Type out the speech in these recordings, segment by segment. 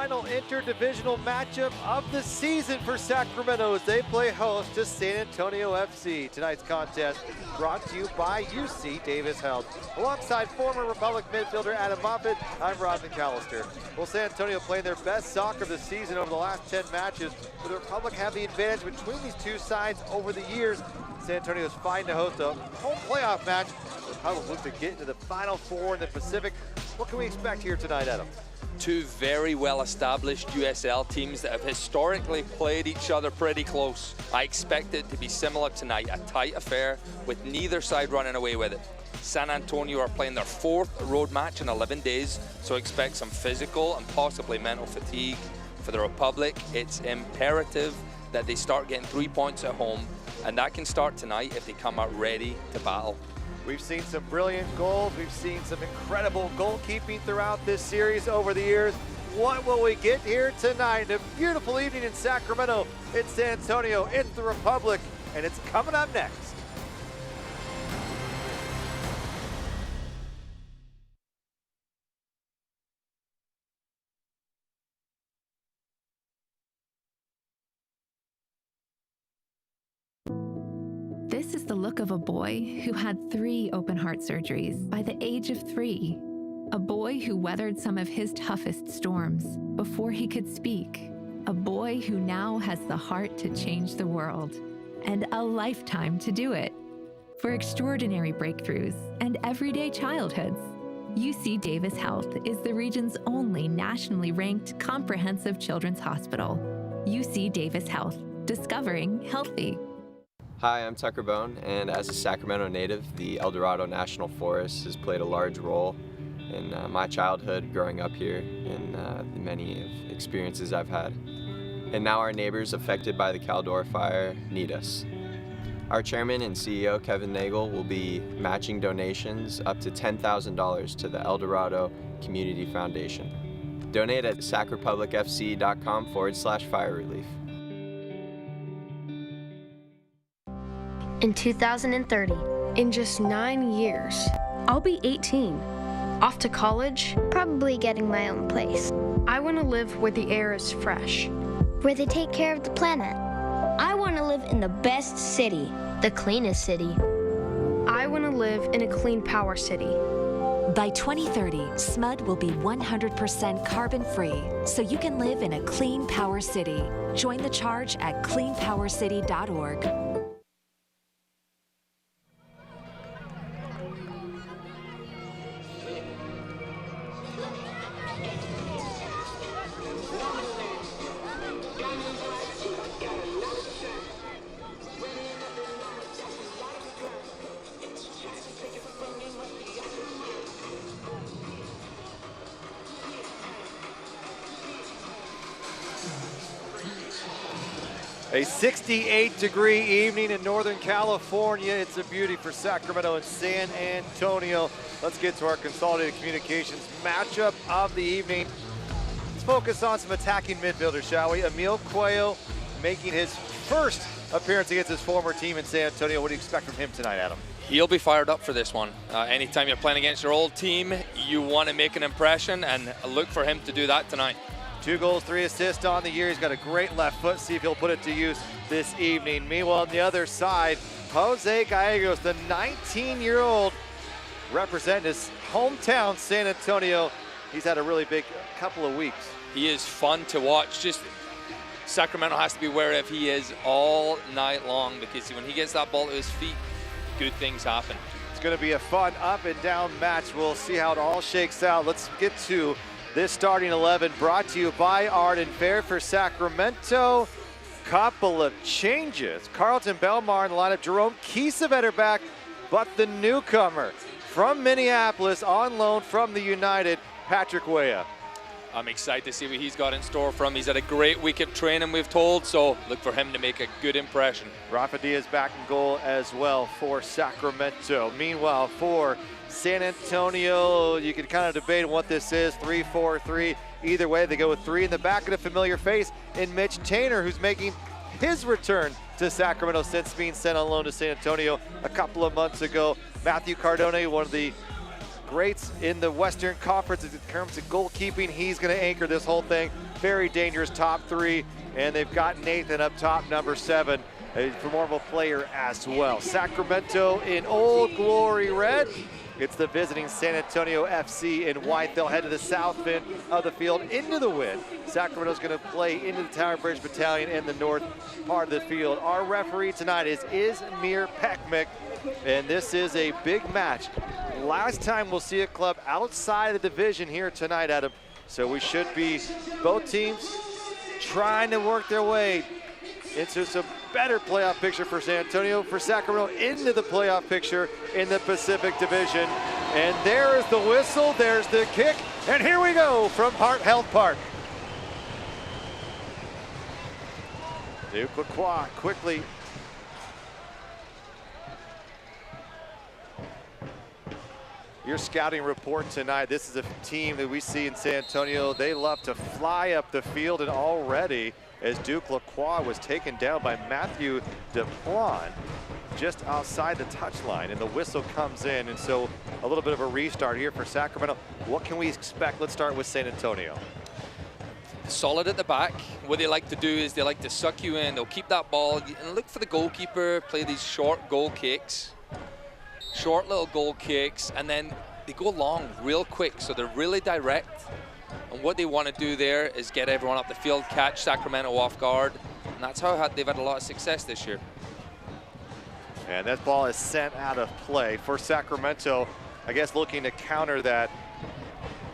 final interdivisional matchup of the season for Sacramento as they play host to San Antonio FC. Tonight's contest brought to you by UC Davis Health. Alongside former Republic midfielder Adam Moffitt, I'm Rod McAllister. Will San Antonio play their best soccer of the season over the last 10 matches? Will the Republic have the advantage between these two sides over the years? San Antonio is fine to host a home playoff match. The Republic look to get into the Final Four in the Pacific. What can we expect here tonight, Adam? Two very well-established USL teams that have historically played each other pretty close. I expect it to be similar tonight, a tight affair with neither side running away with it. San Antonio are playing their fourth road match in 11 days, so expect some physical and possibly mental fatigue. For the Republic, it's imperative that they start getting 3 points at home, and that can start tonight if they come out ready to battle. We've seen some brilliant goals. We've seen some incredible goalkeeping throughout this series over the years. What will we get here tonight? A beautiful evening in Sacramento. It's San Antonio, it's the Republic, and it's coming up next. This is the look of a boy who had 3 open heart surgeries by the age of 3. A boy who weathered some of his toughest storms before he could speak. A boy who now has the heart to change the world and a lifetime to do it. For extraordinary breakthroughs and everyday childhoods, UC Davis Health is the region's only nationally ranked comprehensive children's hospital. UC Davis Health, discovering healthy. Hi, I'm Tucker Bone, and as a Sacramento native, the El Dorado National Forest has played a large role in my childhood growing up here and the many experiences I've had. And now our neighbors affected by the Caldor fire need us. Our chairman and CEO, Kevin Nagel, will be matching donations up to $10,000 to the El Dorado Community Foundation. Donate at sacrepublicfc.com/fire relief. In 2030, in just 9 years, I'll be 18. Off to college, probably getting my own place. I want to live where the air is fresh, where they take care of the planet. I want to live in the best city, the cleanest city. I want to live in a clean power city. By 2030, SMUD will be 100% carbon-free, so you can live in a clean power city. Join the charge at cleanpowercity.org. A 68-degree evening in Northern California. It's a beauty for Sacramento and San Antonio. Let's get to our consolidated communications matchup of the evening. Let's focus on some attacking midfielders, shall we? Emil Cuello making his first appearance against his former team in San Antonio. What do you expect from him tonight, Adam? He'll be fired up for this one. Anytime you're playing against your old team, you want to make an impression, and look for him to do that tonight. 2 goals, 3 assists on the year. He's got a great left foot. See if he'll put it to use this evening. Meanwhile, on the other side, Jose Gallegos, the 19-year-old, representing his hometown, San Antonio. He's had a really big couple of weeks. He is fun to watch. Just Sacramento has to be aware of he is all night long, because when he gets that ball to his feet, good things happen. It's going to be a fun up and down match. We'll see how it all shakes out. Let's get to this starting 11, brought to you by Arden Fair for Sacramento. Couple of changes. Carlton Belmar in the lineup. Jerome Kiesewetter back, but the newcomer from Minneapolis on loan from the United, Patrick Weah. I'm excited to see what he's got in store for him. He's had a great week of training, we've told, so look for him to make a good impression. Rafa Diaz back in goal as well for Sacramento. Meanwhile, for San Antonio, you can kind of debate what this is, 3-4-3. Either way, they go with 3 in the back and a familiar face in Mitch Tainer, who's making his return to Sacramento since being sent on loan to San Antonio a couple of months ago. Matthew Cardone, one of the greats in the Western Conference in terms of goalkeeping. He's going to anchor this whole thing. Very dangerous top three, and they've got Nathan up top, number 7, a formidable player as well. Sacramento in Old Glory red. It's the visiting San Antonio FC in white. They'll head to the south end of the field into the wind. Sacramento's going to play into the Tower Bridge Battalion in the north part of the field. Our referee tonight is Izmir Pekmik, and this is a big match. Last time we'll see a club outside the division here tonight, Adam. So we should be, both teams trying to work their way into some better playoff picture for San Antonio, for Sacramento into the playoff picture in the Pacific Division. And there is the whistle, there's the kick, and here we go from Heart Health Park. Duke Lacroix quickly. Your scouting report tonight, this is a team that we see in San Antonio. They love to fly up the field, and already as Duke Lacroix was taken down by Matthew Deplan just outside the touchline, and the whistle comes in, and so a little bit of a restart here for Sacramento. What can we expect? Let's start with San Antonio. Solid at the back. What they like to do is they like to suck you in. They'll keep that ball and look for the goalkeeper, play these short goal kicks. Short little goal kicks, and then they go long real quick, so they're really direct. And what they want to do there is get everyone up the field, catch Sacramento off guard, and that's how they've had a lot of success this year. And that ball is sent out of play for Sacramento. I guess looking to counter that,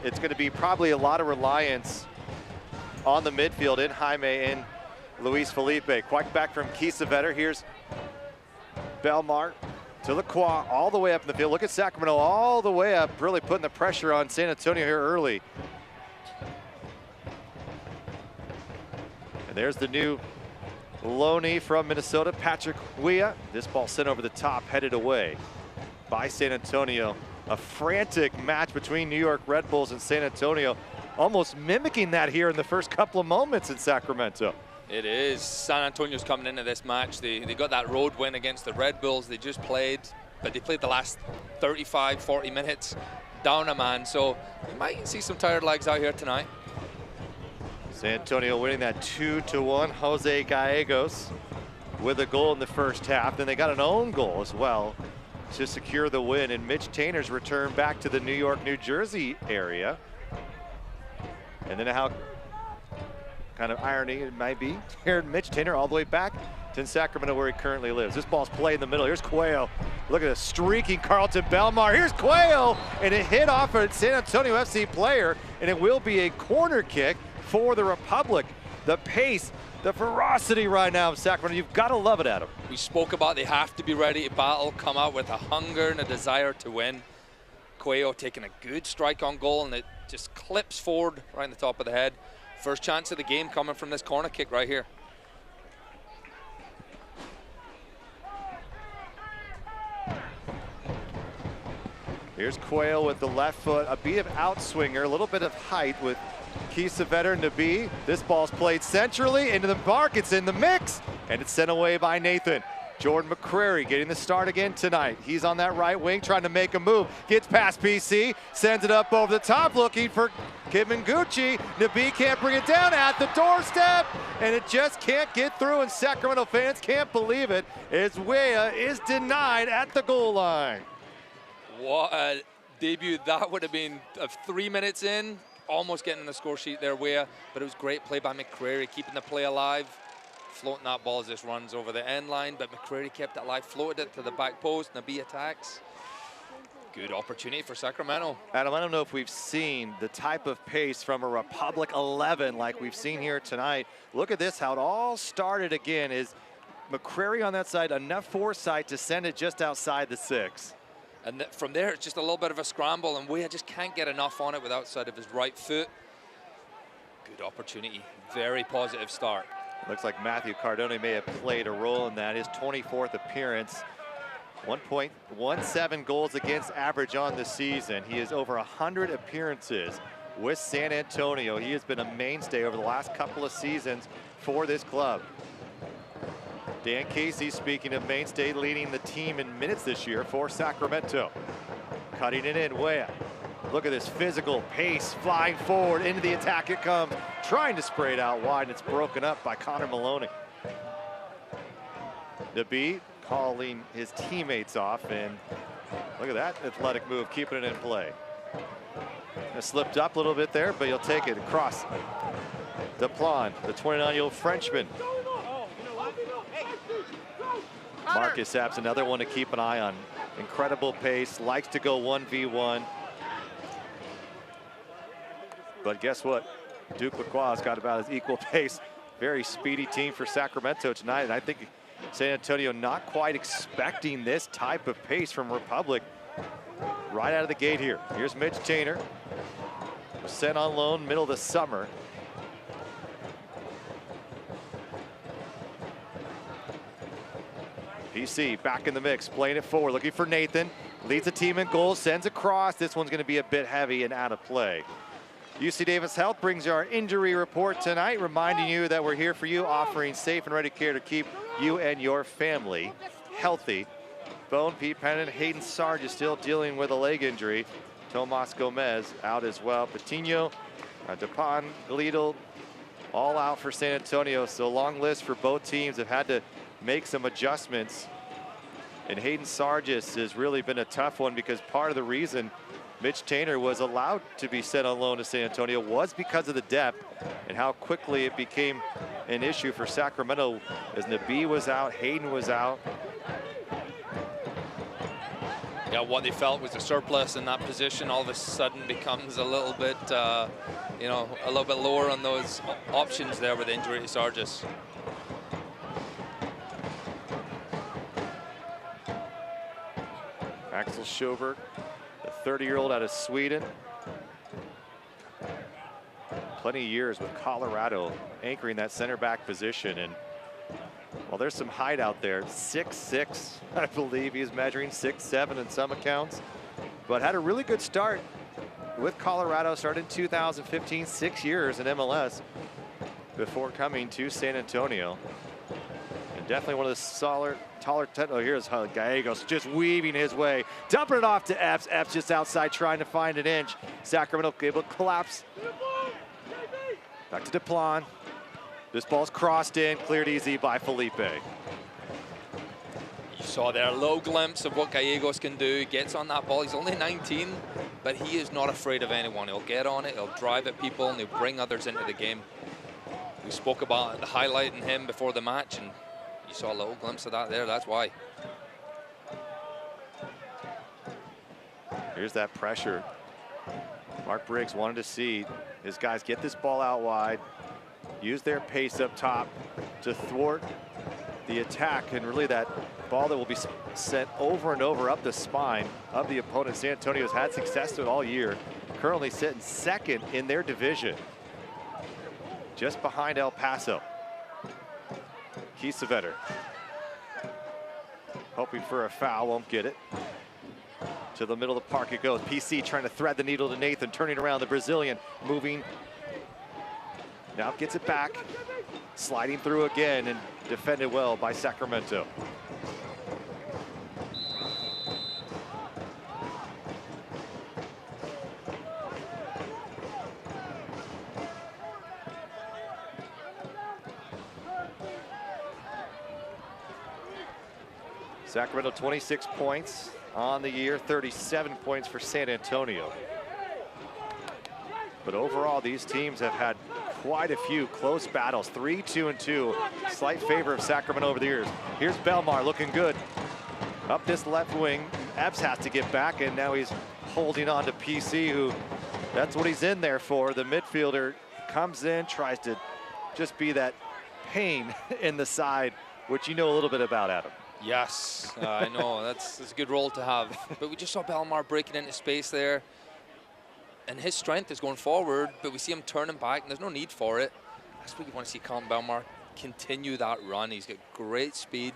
it's going to be probably a lot of reliance on the midfield in Jaime and Luis Felipe. Quite back from Kiesewetter. Here's Belmar to Lacroix all the way up in the field. Look at Sacramento all the way up, really putting the pressure on San Antonio here early. And there's the new loanee from Minnesota, Patrick Weah. This ball sent over the top, headed away by San Antonio. A frantic match between New York Red Bulls and San Antonio, almost mimicking that here in the first couple of moments in Sacramento. It is. San Antonio's coming into this match. They got that road win against the Red Bulls. They just played, but they played the last 35, 40 minutes down a man. So you might see some tired legs out here tonight. San Antonio winning that 2-1. Jose Gallegos with a goal in the first half. Then they got an own goal as well to secure the win. And Mitch Tainer's return back to the New York, New Jersey area. And then how kind of irony it might be here, Mitch Tainer all the way back to Sacramento where he currently lives. This ball's played in the middle. Here's Cuello. Look at a streaking Carlton Belmar. Here's Cuello, and it hit off a San Antonio FC player, and it will be a corner kick for the Republic. The pace, the ferocity right now of Sacramento, you've got to love it, Adam. We spoke about they have to be ready to battle, come out with a hunger and a desire to win. Cuello taking a good strike on goal, and it just clips forward right in the top of the head. First chance of the game coming from this corner kick right here. Here's Cuello with the left foot, a beat of outswinger, a little bit of height with Kiesewetter and Nabi. This ball's played centrally into the mark. It's in the mix, and it's sent away by Nathan. Jordan McCrary getting the start again tonight. He's on that right wing trying to make a move. Gets past PC, sends it up over the top looking for Kiminguchi. Nabi can't bring it down at the doorstep, and it just can't get through, and Sacramento fans can't believe it as Weah is denied at the goal line. What a debut that would have been of 3 minutes in. Almost getting the score sheet there, Weah, but it was great play by McCrary, keeping the play alive. Floating that ball as this runs over the end line, but McCrary kept it alive, floated it to the back post. Nabi attacks. Good opportunity for Sacramento. Adam, I don't know if we've seen the type of pace from a Republic 11 like we've seen here tonight. Look at this, how it all started again. Is McCrary on that side, enough foresight to send it just outside the 6. And from there, it's just a little bit of a scramble, and Weah just can't get enough on it with outside of his right foot. Good opportunity, very positive start. Looks like Matthew Cardone may have played a role in that. His 24th appearance, 1.17 goals against average on the season. He has over 100 appearances with San Antonio. He has been a mainstay over the last couple of seasons for this club. Dan Casey, speaking of mainstay, leading the team in minutes this year for Sacramento. Cutting it in, Weah. Look at this physical pace, flying forward into the attack it comes, trying to spray it out wide, and it's broken up by Connor Maloney. Nabi calling his teammates off, and look at that athletic move, keeping it in play. It slipped up a little bit there, but he'll take it across. Deplan, the 29-year-old Frenchman. Marcus Epps, another one to keep an eye on. Incredible pace, likes to go 1v1. But guess what? Duke Lacroix's got about his equal pace. Very speedy team for Sacramento tonight, and I think San Antonio not quite expecting this type of pace from Republic right out of the gate here. Here's Mitch Tainer, was sent on loan middle of the summer. PC back in the mix, playing it forward, looking for Nathan. Leads the team in goals, sends across. This one's going to be a bit heavy and out of play. UC Davis Health brings you our injury report tonight, reminding you that we're here for you, offering safe and ready care to keep you and your family healthy. Bone, Pete Pennon, Hayden Sarge is still dealing with a leg injury. Tomas Gomez out as well. Patino, Depon, Gleedle, all out for San Antonio. So long list for both teams. Have had to make some adjustments. And Hayden Sargis has really been a tough one, because part of the reason Mitch Tainer was allowed to be sent on loan to San Antonio was because of the depth and how quickly it became an issue for Sacramento, as Nabi was out, Hayden was out. Yeah, what they felt was a surplus in that position all of a sudden becomes a little bit, you know, a little bit lower on those options there with the injury to Sargis. Axel Sjoberg, the 30-year-old out of Sweden. Plenty of years with Colorado anchoring that center back position. And well, there's some height out there. 6'6", I believe he's measuring 6'7" in some accounts. But had a really good start with Colorado, started in 2015, 6 years in MLS before coming to San Antonio. And definitely one of the solid, taller, oh, here's Gallegos just weaving his way, dumping it off to Epps. Epps just outside trying to find an inch. Sacramento able to collapse. Back to Deplan. This ball's crossed in, cleared easy by Felipe. You saw there a low glimpse of what Gallegos can do. Gets on that ball. He's only 19, but he is not afraid of anyone. He'll get on it, he'll drive at people, and he'll bring others into the game. We spoke about the highlight in him before the match, and you saw a little glimpse of that there. That's why. Here's that pressure. Mark Briggs wanted to see his guys get this ball out wide, use their pace up top to thwart the attack, and really that ball that will be sent over and over up the spine of the opponent. San Antonio's had success with it all year, currently sitting second in their division, just behind El Paso. Kiesewetter hoping for a foul, won't get it. To the middle of the park it goes. PC trying to thread the needle to Nathan, turning around, the Brazilian moving. Now gets it back, sliding through again, and defended well by Sacramento. Sacramento 26 points on the year, 37 points for San Antonio. But overall, these teams have had quite a few close battles. 3-2-2, slight favor of Sacramento over the years. Here's Belmar looking good. Up this left wing, Epps has to get back, and now he's holding on to PC, who, that's what he's in there for. The midfielder comes in, tries to just be that pain in the side, which you know a little bit about, Adam. Yes, I know, that's a good role to have. But we just saw Belmar breaking into space there. And his strength is going forward, but we see him turning back, and there's no need for it. That's what you want to see Colin Belmar continue that run. He's got great speed.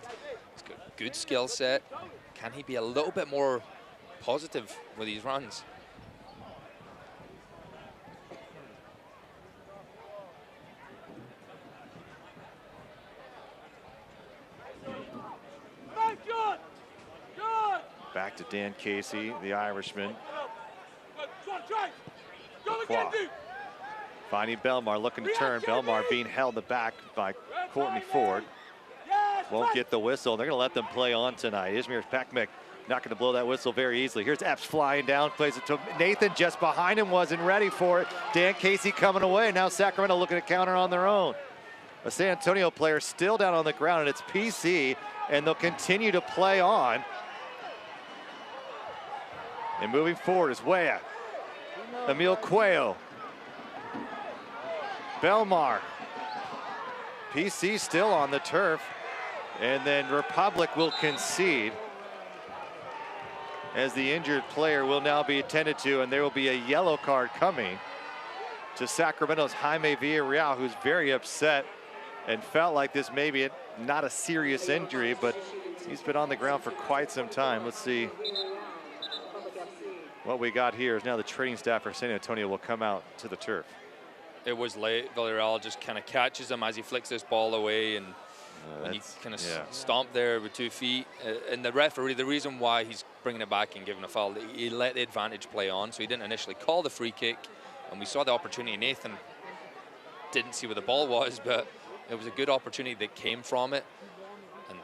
He's got good skill set. Can he be a little bit more positive with these runs? Back to Dan Casey, the Irishman. Lacroix finding Belmar, looking to turn. Belmar being held in the back by Courtney Ford. Won't get the whistle. They're going to let them play on tonight. Izmir Pekmek not going to blow that whistle very easily. Here's Epps flying down, plays it to Nathan just behind him, wasn't ready for it. Dan Casey coming away. Now Sacramento looking to counter on their own. A San Antonio player still down on the ground, and it's PC, and they'll continue to play on. And moving forward is Weah, Emil Cuello, Belmar. PC still on the turf, and then Republic will concede as the injured player will now be attended to, and there will be a yellow card coming to Sacramento's Jaime Villarreal, who's very upset and felt like this may be not a serious injury, but he's been on the ground for quite some time. Let's see what we got here. Is now the training staff for San Antonio will come out to the turf. It was late. Villarreal just kind of catches him as he flicks this ball away, and he kind of stomped there with 2 feet. And the referee, the reason why he's bringing it back and giving a foul, he let the advantage play on, so he didn't initially call the free kick. And we saw the opportunity. Nathan didn't see where the ball was, but it was a good opportunity that came from it. And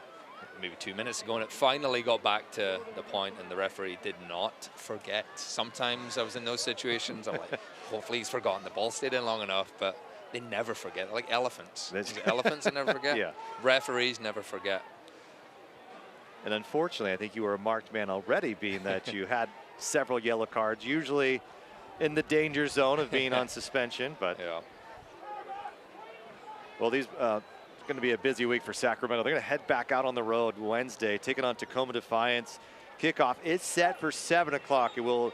maybe 2 minutes ago, and it finally got back to the point, and the referee did not forget. Sometimes I was in those situations, I'm like, hopefully he's forgotten. The ball stayed in long enough, but they never forget. They're like elephants. Elephants that never forget. Yeah. Referees never forget. And unfortunately, I think you were a marked man already, being that you had several yellow cards, usually in the danger zone of being on suspension. But yeah. Well, these it's going to be a busy week for Sacramento. They're going to head back out on the road Wednesday, taking on Tacoma Defiance. Kickoff is set for 7 o'clock. It will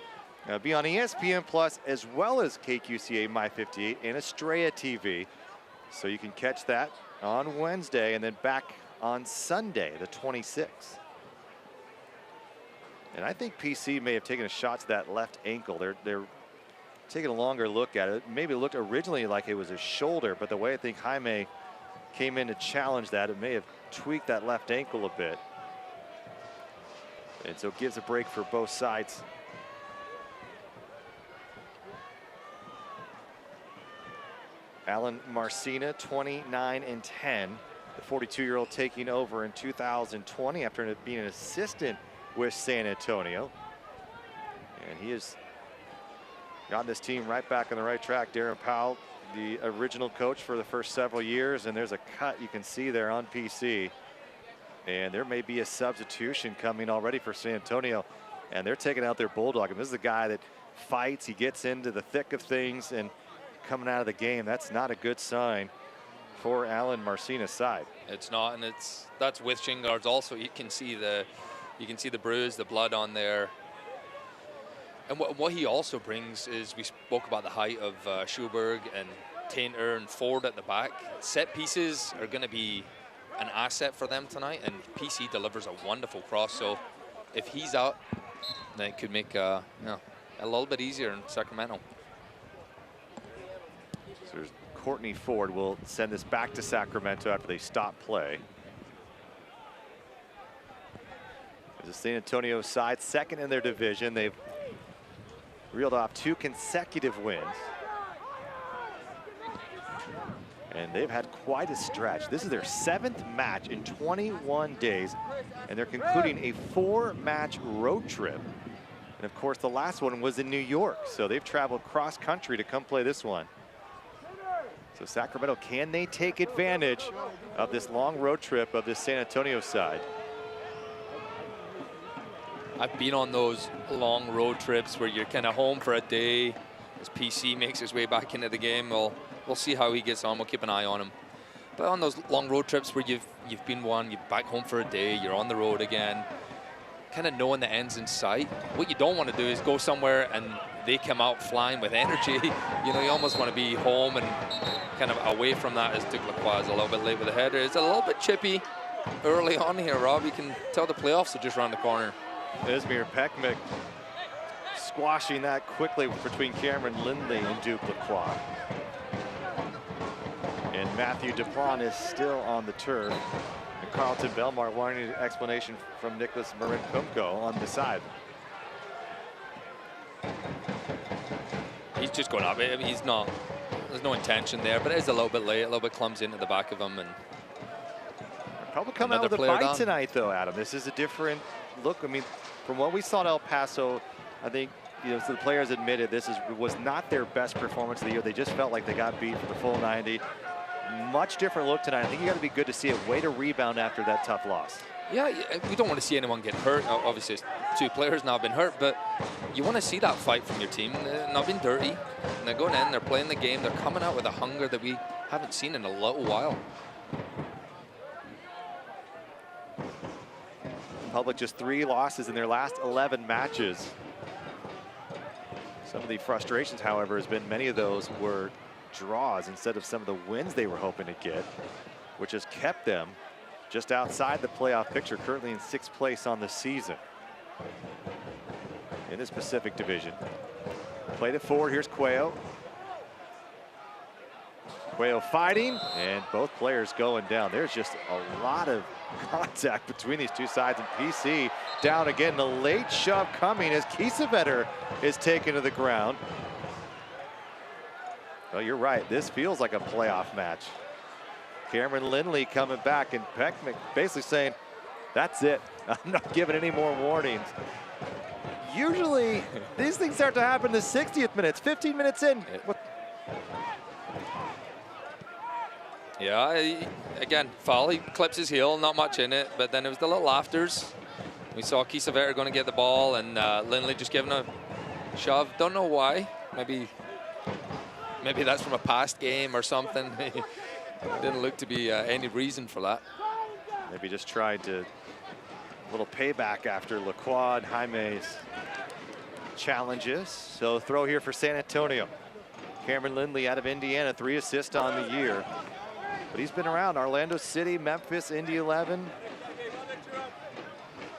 be on ESPN Plus as well as KQCA My 58 and Estrella TV. So you can catch that on Wednesday and then back on Sunday, the 26th. And I think PC may have taken a shot to that left ankle. They're taking a longer look at it. Maybe it looked originally like it was his shoulder, but the way I think Jaime came in to challenge that, it may have tweaked that left ankle a bit. And so it gives a break for both sides. Alan Marcina, 29-10. The 42-year-old taking over in 2020 after being an assistant with San Antonio. And he has got this team right back on the right track. Darren Powell, the original coach for the first several years, and there's a cut you can see there on PC. And there may be a substitution coming already for San Antonio, and they're taking out their bulldog. And this is a guy that fights, he gets into the thick of things, and coming out of the game, that's not a good sign for Alan Marcina's side. It's not, and that's with shin guards also. You can see the bruise, the blood on there. And what he also brings is, we spoke about the height of Schuberg and Tainter and Ford at the back. Set pieces are going to be an asset for them tonight, and PC delivers a wonderful cross. So if he's out, then it could make a little bit easier in Sacramento. So there's Courtney Ford will send this back to Sacramento after they stop play. There's the San Antonio side, second in their division. They've reeled off 2 consecutive wins. And they've had quite a stretch. This is their 7th match in 21 days, and they're concluding a 4-match road trip. And of course, the last one was in New York, so they've traveled cross country to come play this one. So Sacramento, can they take advantage of this long road trip of this San Antonio side? I've been on those long road trips where you're kind of home for a day. As PC makes his way back into the game, we'll see how he gets on. We'll keep an eye on him. But on those long road trips where you're back home for a day, you're on the road again, kind of knowing the end's in sight. What you don't want to do is go somewhere and they come out flying with energy. You almost want to be home and kind of away from that, as Duke Lacroix is a little bit late with the header. It's a little bit chippy early on here, Rob. You can tell the playoffs are just around the corner. Izmir Pekmek squashing that quickly between Cameron Lindley and Duke Lacroix. And Matthew Dupont is still on the turf. And Carlton Belmar wanting an explanation from Nicholas Marin-Kumko on the side. just going up. I mean, he's not. There's no intention there, but it is a little bit late, a little bit clumsy into the back of him, and probably come out with a bite tonight, though, Adam. This is a different look. I mean, from what we saw at El Paso, I think, you know, so the players admitted this was not their best performance of the year. They just felt like they got beat for the full 90. Much different look tonight. I think you got to be good to see a way to rebound after that tough loss. Yeah, we don't want to see anyone get hurt. Obviously, 2 players now have been hurt, but you want to see that fight from your team. They're not being dirty. And they're going in, they're playing the game, they're coming out with a hunger that we haven't seen in a little while. Public just 3 losses in their last 11 matches. Some of the frustrations, however, has been many of those were draws instead of some of the wins they were hoping to get, which has kept them just outside the playoff picture, currently in 6th place on the season in this Pacific Division. Played it forward. Here's Cuello. Cuello fighting, and both players going down. There's just a lot of contact between these two sides, and PC down again. The late shove coming as Kiesewetter is taken to the ground. Well, you're right. This feels like a playoff match. Cameron Lindley coming back, and Peckman basically saying, that's it. I'm not giving any more warnings. Usually, these things start to happen in the 60th minutes, 15 minutes in. Yeah, again, foul. He clips his heel, not much in it, but then it was the little afters. We saw Kiesewetter going to get the ball, and Lindley just giving a shove. Don't know why. Maybe that's from a past game or something. Didn't look to be any reason for that. Maybe just tried to a little payback after Lacroix and Jaime's challenges. So throw here for San Antonio. Cameron Lindley out of Indiana, 3 assists on the year. But he's been around Orlando City, Memphis, Indy 11.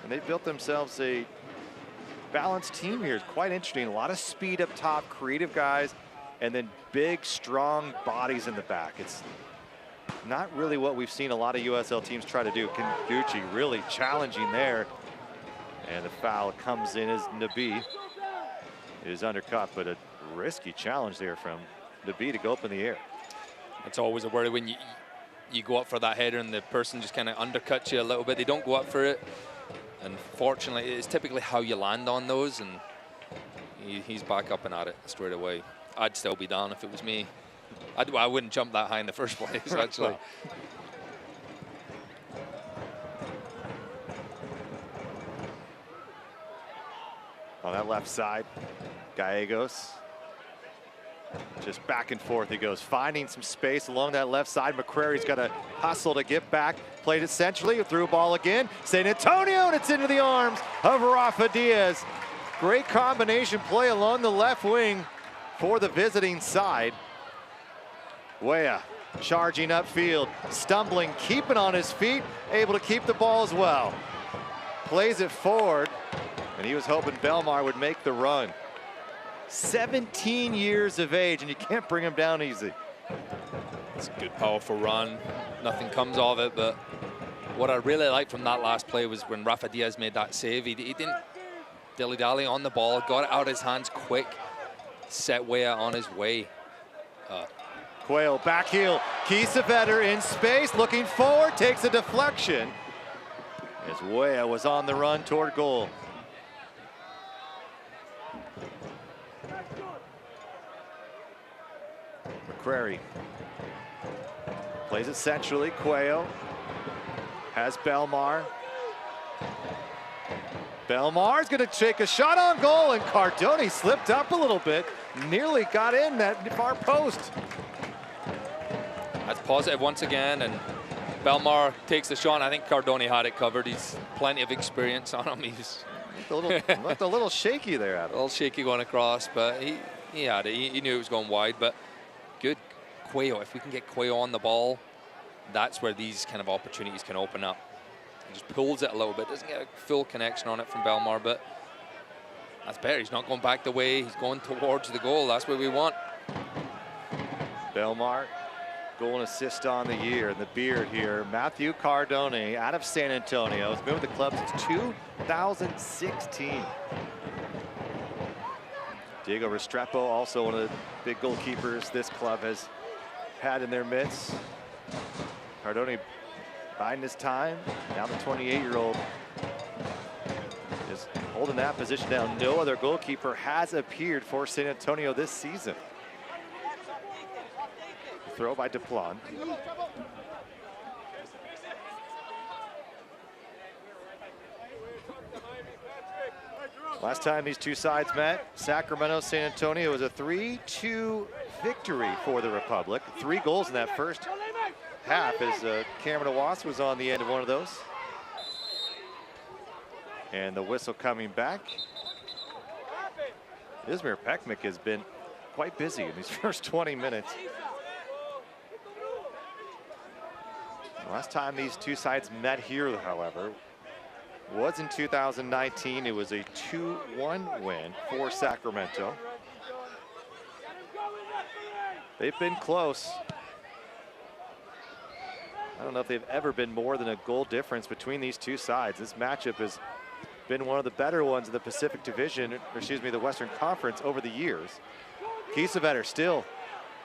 And they've built themselves a balanced team here. It's quite interesting. A lot of speed up top, creative guys, and then big, strong bodies in the back. It's not really what we've seen a lot of USL teams try to do. Kikuchi really challenging there. And the foul comes in as Nabi is undercut, but a risky challenge there from Nabi to go up in the air. It's always a worry when you go up for that header and the person just kind of undercuts you a little bit. They don't go up for it. And fortunately, it's typically how you land on those, and he's back up and at it straight away. I'd still be down if it was me. I wouldn't jump that high in the first place, actually. On that left side, Gallegos. Just back and forth he goes, finding some space along that left side. McCrary's got to hustle to get back. Played it centrally, through ball again. San Antonio, and it's into the arms of Rafa Diaz. Great combination play along the left wing for the visiting side. Weah charging upfield, stumbling, keeping on his feet, able to keep the ball as well. Plays it forward, and he was hoping Belmar would make the run. 17 years of age, and you can't bring him down easy. It's a good, powerful run. Nothing comes of it, but what I really liked from that last play was when Rafa Diaz made that save. He didn't dilly-dally on the ball, got it out of his hands quick, set Weah on his way. Quayle back heel, Kiesewetter in space, looking forward, takes a deflection as Weah was on the run toward goal. McCrary plays it centrally. Cuello has Belmar. Belmar's going to take a shot on goal, and Cardone slipped up a little bit, nearly got in that far post. That's positive once again, and Belmar takes the shot. I think Cardone had it covered. He's plenty of experience on him. He's looked a little shaky there, Adam. A little shaky going across, but he had it. He knew it was going wide, but good. Cuello, if we can get Cuello on the ball, that's where these kind of opportunities can open up. He just pulls it a little bit, doesn't get a full connection on it from Belmar, but that's better. He's not going back the way, he's going towards the goal. That's what we want. Belmar, goal and assist on the year. The beard here, Matthew Cardone out of San Antonio. He's been with the club since 2016. Diego Restrepo, also one of the big goalkeepers this club has had in their midst. Cardone biding his time. Now the 28-year-old is holding that position down. No other goalkeeper has appeared for San Antonio this season. Throw by Duplan. Last time these two sides met, Sacramento, San Antonio, was a 3-2 victory for the Republic. 3 goals in that first half as Cameron Awas was on the end of one of those. And the whistle coming back. Izmir Pekmik has been quite busy in these first 20 minutes. Last time these two sides met here, however, was in 2019. It was a 2-1 win for Sacramento. They've been close. I don't know if they've ever been more than a goal difference between these two sides. This matchup has been one of the better ones in the Pacific Division, or excuse me, the Western Conference over the years. Kiesewetter still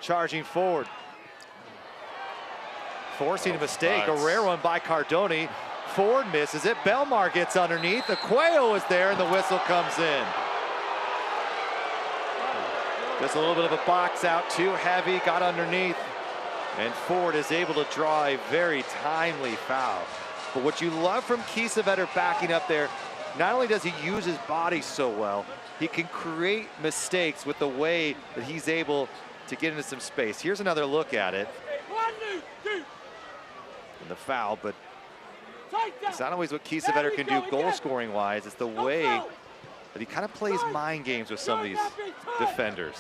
charging forward. Forcing a mistake, a rare one by Cardone. Ford misses it, Belmar gets underneath, Aqueo is there and the whistle comes in. Just a little bit of a box out, too heavy, got underneath. And Ford is able to draw a very timely foul. But what you love from Kiesewetter backing up there, not only does he use his body so well, he can create mistakes with the way that he's able to get into some space. Here's another look at it. And the foul, but it's not always what Kiesewetter can do goal scoring wise, it's the way that he kind of plays mind games with some of these defenders.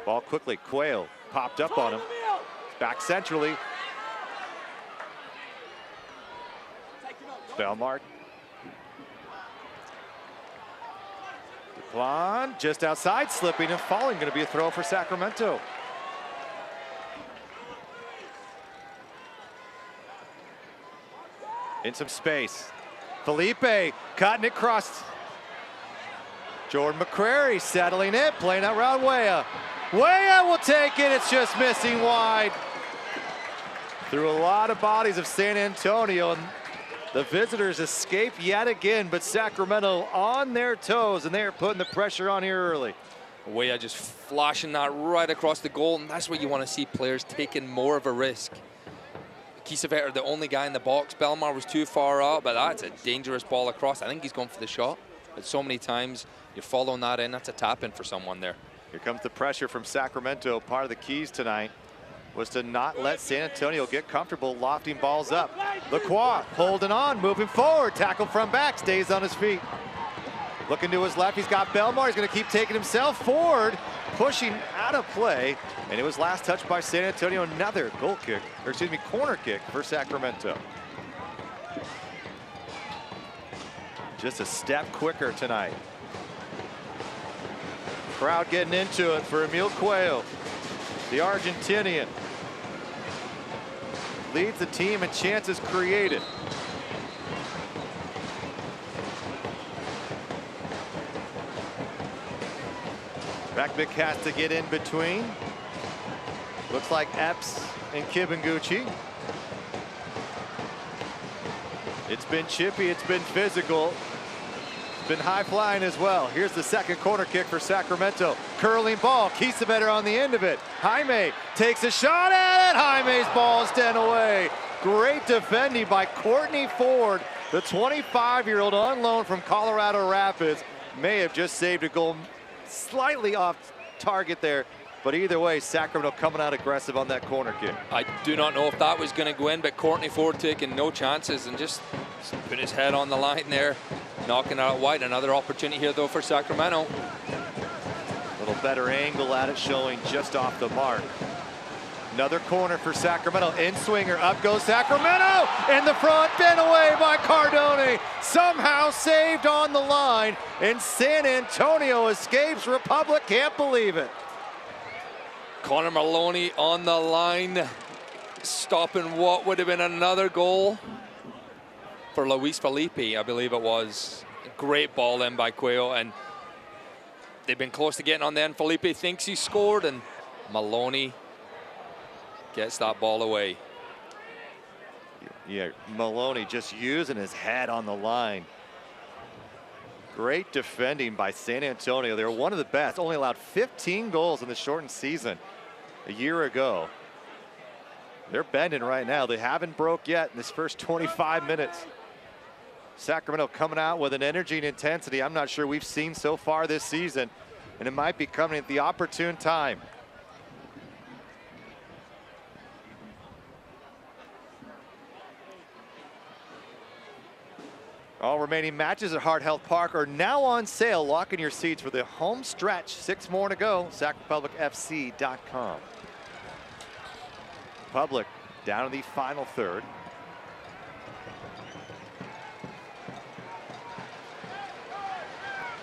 Ball quickly, Quayle popped up on him. Back centrally. Belmar. Duplan just outside, slipping and falling. Going to be a throw for Sacramento. In some space. Felipe cutting it across. Jordan McCrary settling it, playing out around Weah. Weah will take it, it's just missing wide. Through a lot of bodies of San Antonio, and the visitors escape yet again, but Sacramento on their toes, and they are putting the pressure on here early. Weah just flashing that right across the goal, and that's what you want to see, players taking more of a risk. Kiesewetter, the only guy in the box. Belmar was too far out, but that's a dangerous ball across. I think he's going for the shot, but so many times you're following that in, that's a tap in for someone there. Here comes the pressure from Sacramento. Part of the keys tonight was to not let San Antonio get comfortable lofting balls up. Lacroix holding on, moving forward, tackle from back, stays on his feet. Looking to his left, he's got Belmar, he's gonna keep taking himself forward, pushing out of play, and it was last touched by San Antonio. Another goal kick, or excuse me, corner kick for Sacramento. Just a step quicker tonight. Crowd getting into it for Emil Cuello, the Argentinian. Leads the team in chances created. Pekmik has to get in between. Looks like Epps and Kibanguchi. It's been chippy, it's been physical. It's been high flying as well. Here's the second corner kick for Sacramento. Curling ball, Kiesewetter on the end of it. Jaime takes a shot at it. Jaime's ball is 10 away. Great defending by Courtney Ford, the 25-year-old on loan from Colorado Rapids. May have just saved a goal slightly off target there, but either way, Sacramento coming out aggressive on that corner kick. I do not know if that was going to go in, but Courtney Ford taking no chances and just put his head on the line there, knocking it out wide. Another opportunity here, though, for Sacramento. A little better angle at it, showing just off the mark. Another corner for Sacramento. In swinger, up goes Sacramento. In the front, bent away by Cardone. Somehow saved on the line. And San Antonio escapes. Republic can't believe it. Connor Maloney on the line, stopping what would have been another goal for Luis Felipe, I believe it was. Great ball in by Cuello, and they've been close to getting on then. Felipe thinks he scored, and Maloney gets that ball away. Yeah, Maloney just using his head on the line. Great defending by San Antonio. They're one of the best, only allowed 15 goals in the shortened season a year ago. They're bending right now. They haven't broke yet in this first 25 minutes. Sacramento coming out with an energy and intensity I'm not sure we've seen so far this season, and it might be coming at the opportune time. All remaining matches at Hart Health Park are now on sale. Lock in your seats for the home stretch. 6 more to go. SacRepublicFC.com. Republic down in the final third.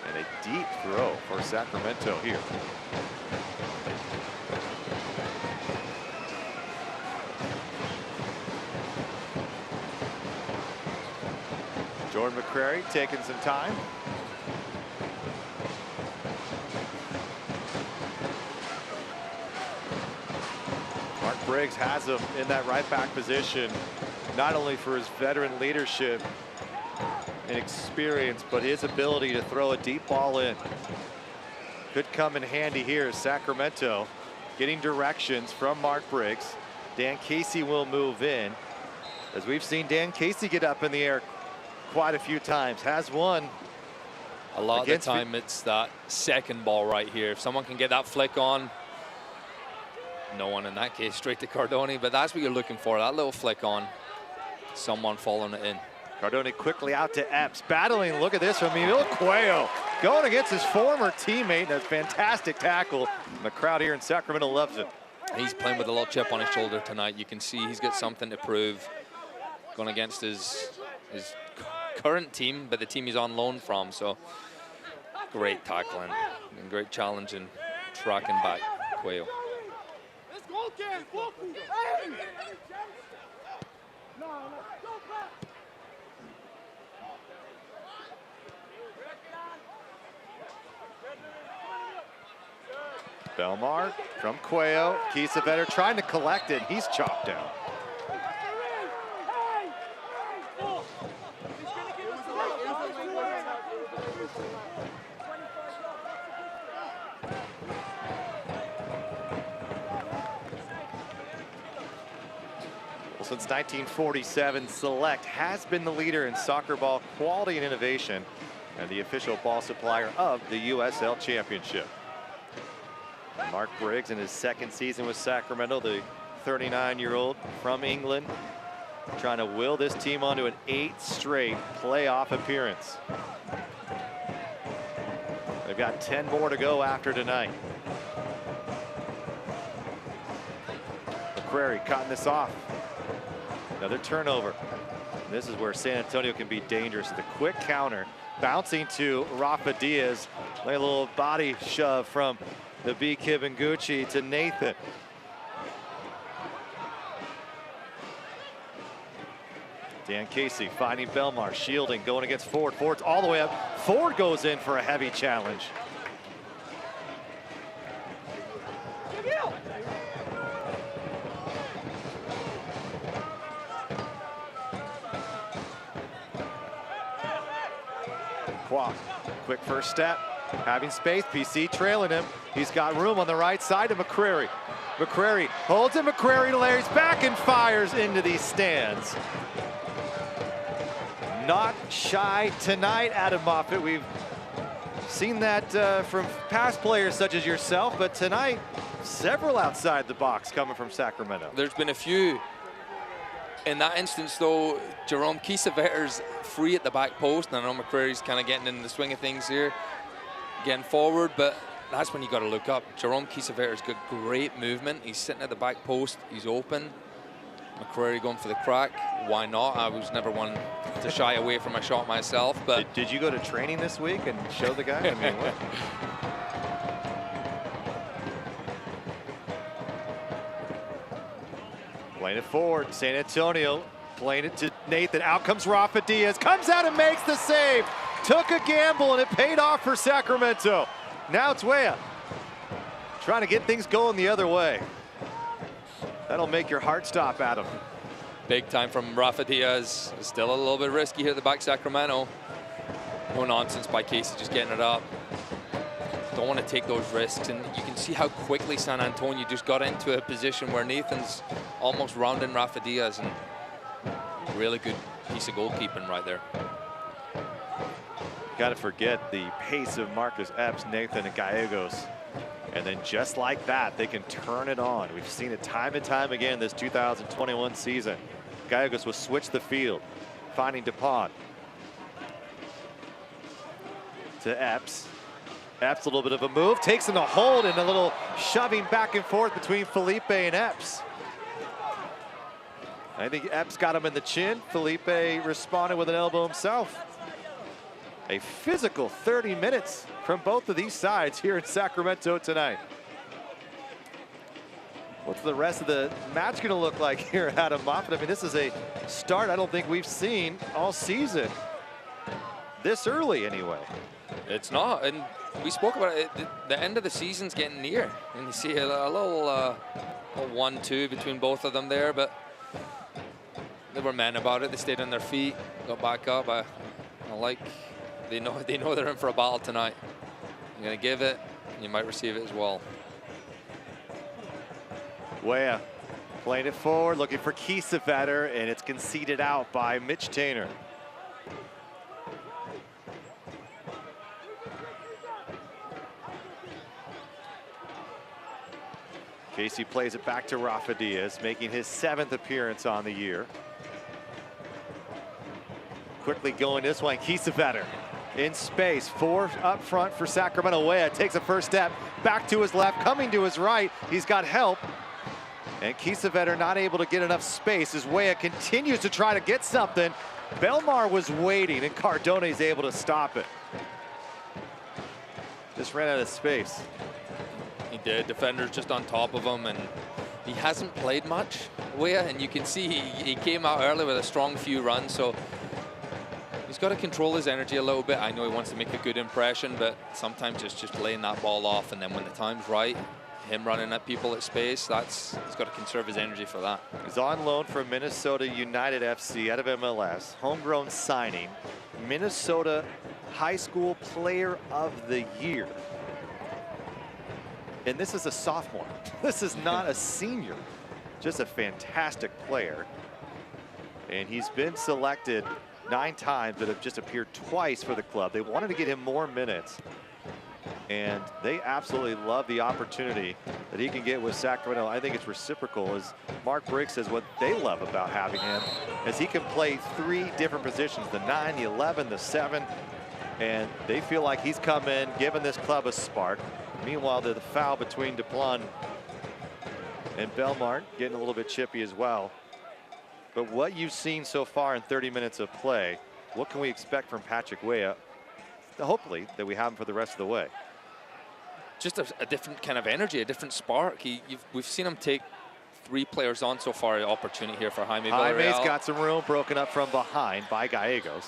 And a deep throw for Sacramento here. Jordan McCrary taking some time. Mark Briggs has him in that right back position, not only for his veteran leadership and experience, but his ability to throw a deep ball in. Could come in handy here as Sacramento getting directions from Mark Briggs. Dan Casey will move in. As we've seen Dan Casey get up in the air quite a few times, has one. A lot of the time it's that second ball right here. If someone can get that flick on, no one in that case, straight to Cardone, but that's what you're looking for, that little flick on, someone following it in. Cardone quickly out to Epps, battling, look at this from Emil Cuello, going against his former teammate, and a fantastic tackle. The crowd here in Sacramento loves it. He's playing with a little chip on his shoulder tonight. You can see he's got something to prove, going against his current team, but the team he's on loan from. So great tackling and great challenge and tracking back Cuello. Belmar from Cuello. Kiesewetter trying to collect it. He's chopped down. Since 1947, Select has been the leader in soccer ball quality and innovation, and the official ball supplier of the USL Championship. Mark Briggs in his second season with Sacramento, the 39-year-old from England, trying to will this team onto an 8th straight playoff appearance. They've got 10 more to go after tonight. McCrary cutting this off. Another turnover. And this is where San Antonio can be dangerous. The quick counter, bouncing to Rafa Diaz. Like a little body shove from the B. Kibanguchi to Nathan. Dan Casey finding Belmar, shielding, going against Ford. Ford's all the way up. Ford goes in for a heavy challenge. Kwok, quick first step, having space, PC trailing him. He's got room on the right side to McCrary. McCrary holds it, McCrary lays back and fires into these stands. Not shy tonight, Adam Moffett. We've seen that from past players such as yourself, but tonight, several outside the box coming from Sacramento. There's been a few. In that instance, though, Jerome Kiesevetter's free at the back post, and I know McCrary's kind of getting in the swing of things here, getting forward, but that's when you got to look up. Jerome Kiesevetter's got great movement. He's sitting at the back post. He's open. McCrary going for the crack. Why not? I was never one to shy away from a shot myself. But did you go to training this week and show the guy? I mean, what? Playing it forward, San Antonio playing it to Nathan. Out comes Rafa Diaz, comes out and makes the save. Took a gamble and it paid off for Sacramento. Now it's Weah trying to get things going the other way. That'll make your heart stop, Adam. Big time from Rafa Diaz. Still a little bit risky here at the back, Sacramento. No nonsense by Casey, just getting it up. Don't want to take those risks, and you can see how quickly San Antonio just got into a position where Nathan's almost rounding Rafa Diaz, and really good piece of goalkeeping right there. Got to forget the pace of Marcus Epps, Nathan, and Gallegos. And then just like that, they can turn it on. We've seen it time and time again this 2021 season. Gallegos will switch the field, finding DuPont. To Epps. Epps, a little bit of a move, takes in the hold, and a little shoving back and forth between Felipe and Epps. I think Epps got him in the chin. Felipe responded with an elbow himself. A physical 30 minutes from both of these sides here in Sacramento tonight. What's the rest of the match going to look like here, Adam Moffitt? I mean, this is a start I don't think we've seen all season. This early, anyway. It's not, and we spoke about it. The end of the season's getting near, and you see a little 1-2 between both of them there, but they were men about it. They stayed on their feet, got back up. I like they know they're in for a battle tonight. You're gonna give it, and you might receive it as well. Weah playing it forward, looking for Kiesewetter, and it's conceded out by Mitch Tainer. Casey plays it back to Rafa Diaz, making his 7th appearance on the year. Quickly going this way, Kiesewetter in space, 4 up front for Sacramento. Weah takes a first step, back to his left, coming to his right. He's got help. And Kiesewetter not able to get enough space as Weah continues to try to get something. Belmar was waiting, and Cardone is able to stop it. Just ran out of space. He did. Defenders just on top of him, and he hasn't played much, Weah, and you can see he came out early with a strong few runs, so he's got to control his energy a little bit. I know he wants to make a good impression, but sometimes it's just laying that ball off, and then when the time's right, him running at people at space, he's got to conserve his energy for that. He's on loan from Minnesota United FC out of MLS, homegrown signing, Minnesota High School Player of the Year. And this is a sophomore. This is not a senior. Just a fantastic player. And he's been selected 9 times, but have just appeared twice for the club. They wanted to get him more minutes. And they absolutely love the opportunity that he can get with Sacramento. I think it's reciprocal, as Mark Briggs says what they love about having him, as he can play 3 different positions, the 9, the 11, the 7. And they feel like he's come in, given this club a spark. Meanwhile, the foul between Duplan and Belmar getting a little bit chippy as well. But what you've seen so far in 30 minutes of play, what can we expect from Patrick Weah? Hopefully that we have him for the rest of the way. Just a different kind of energy, a different spark. We've seen him take 3 players on so far. Opportunity here for Jaime Villarreal. Jaime's got some room, broken up from behind by Gallegos.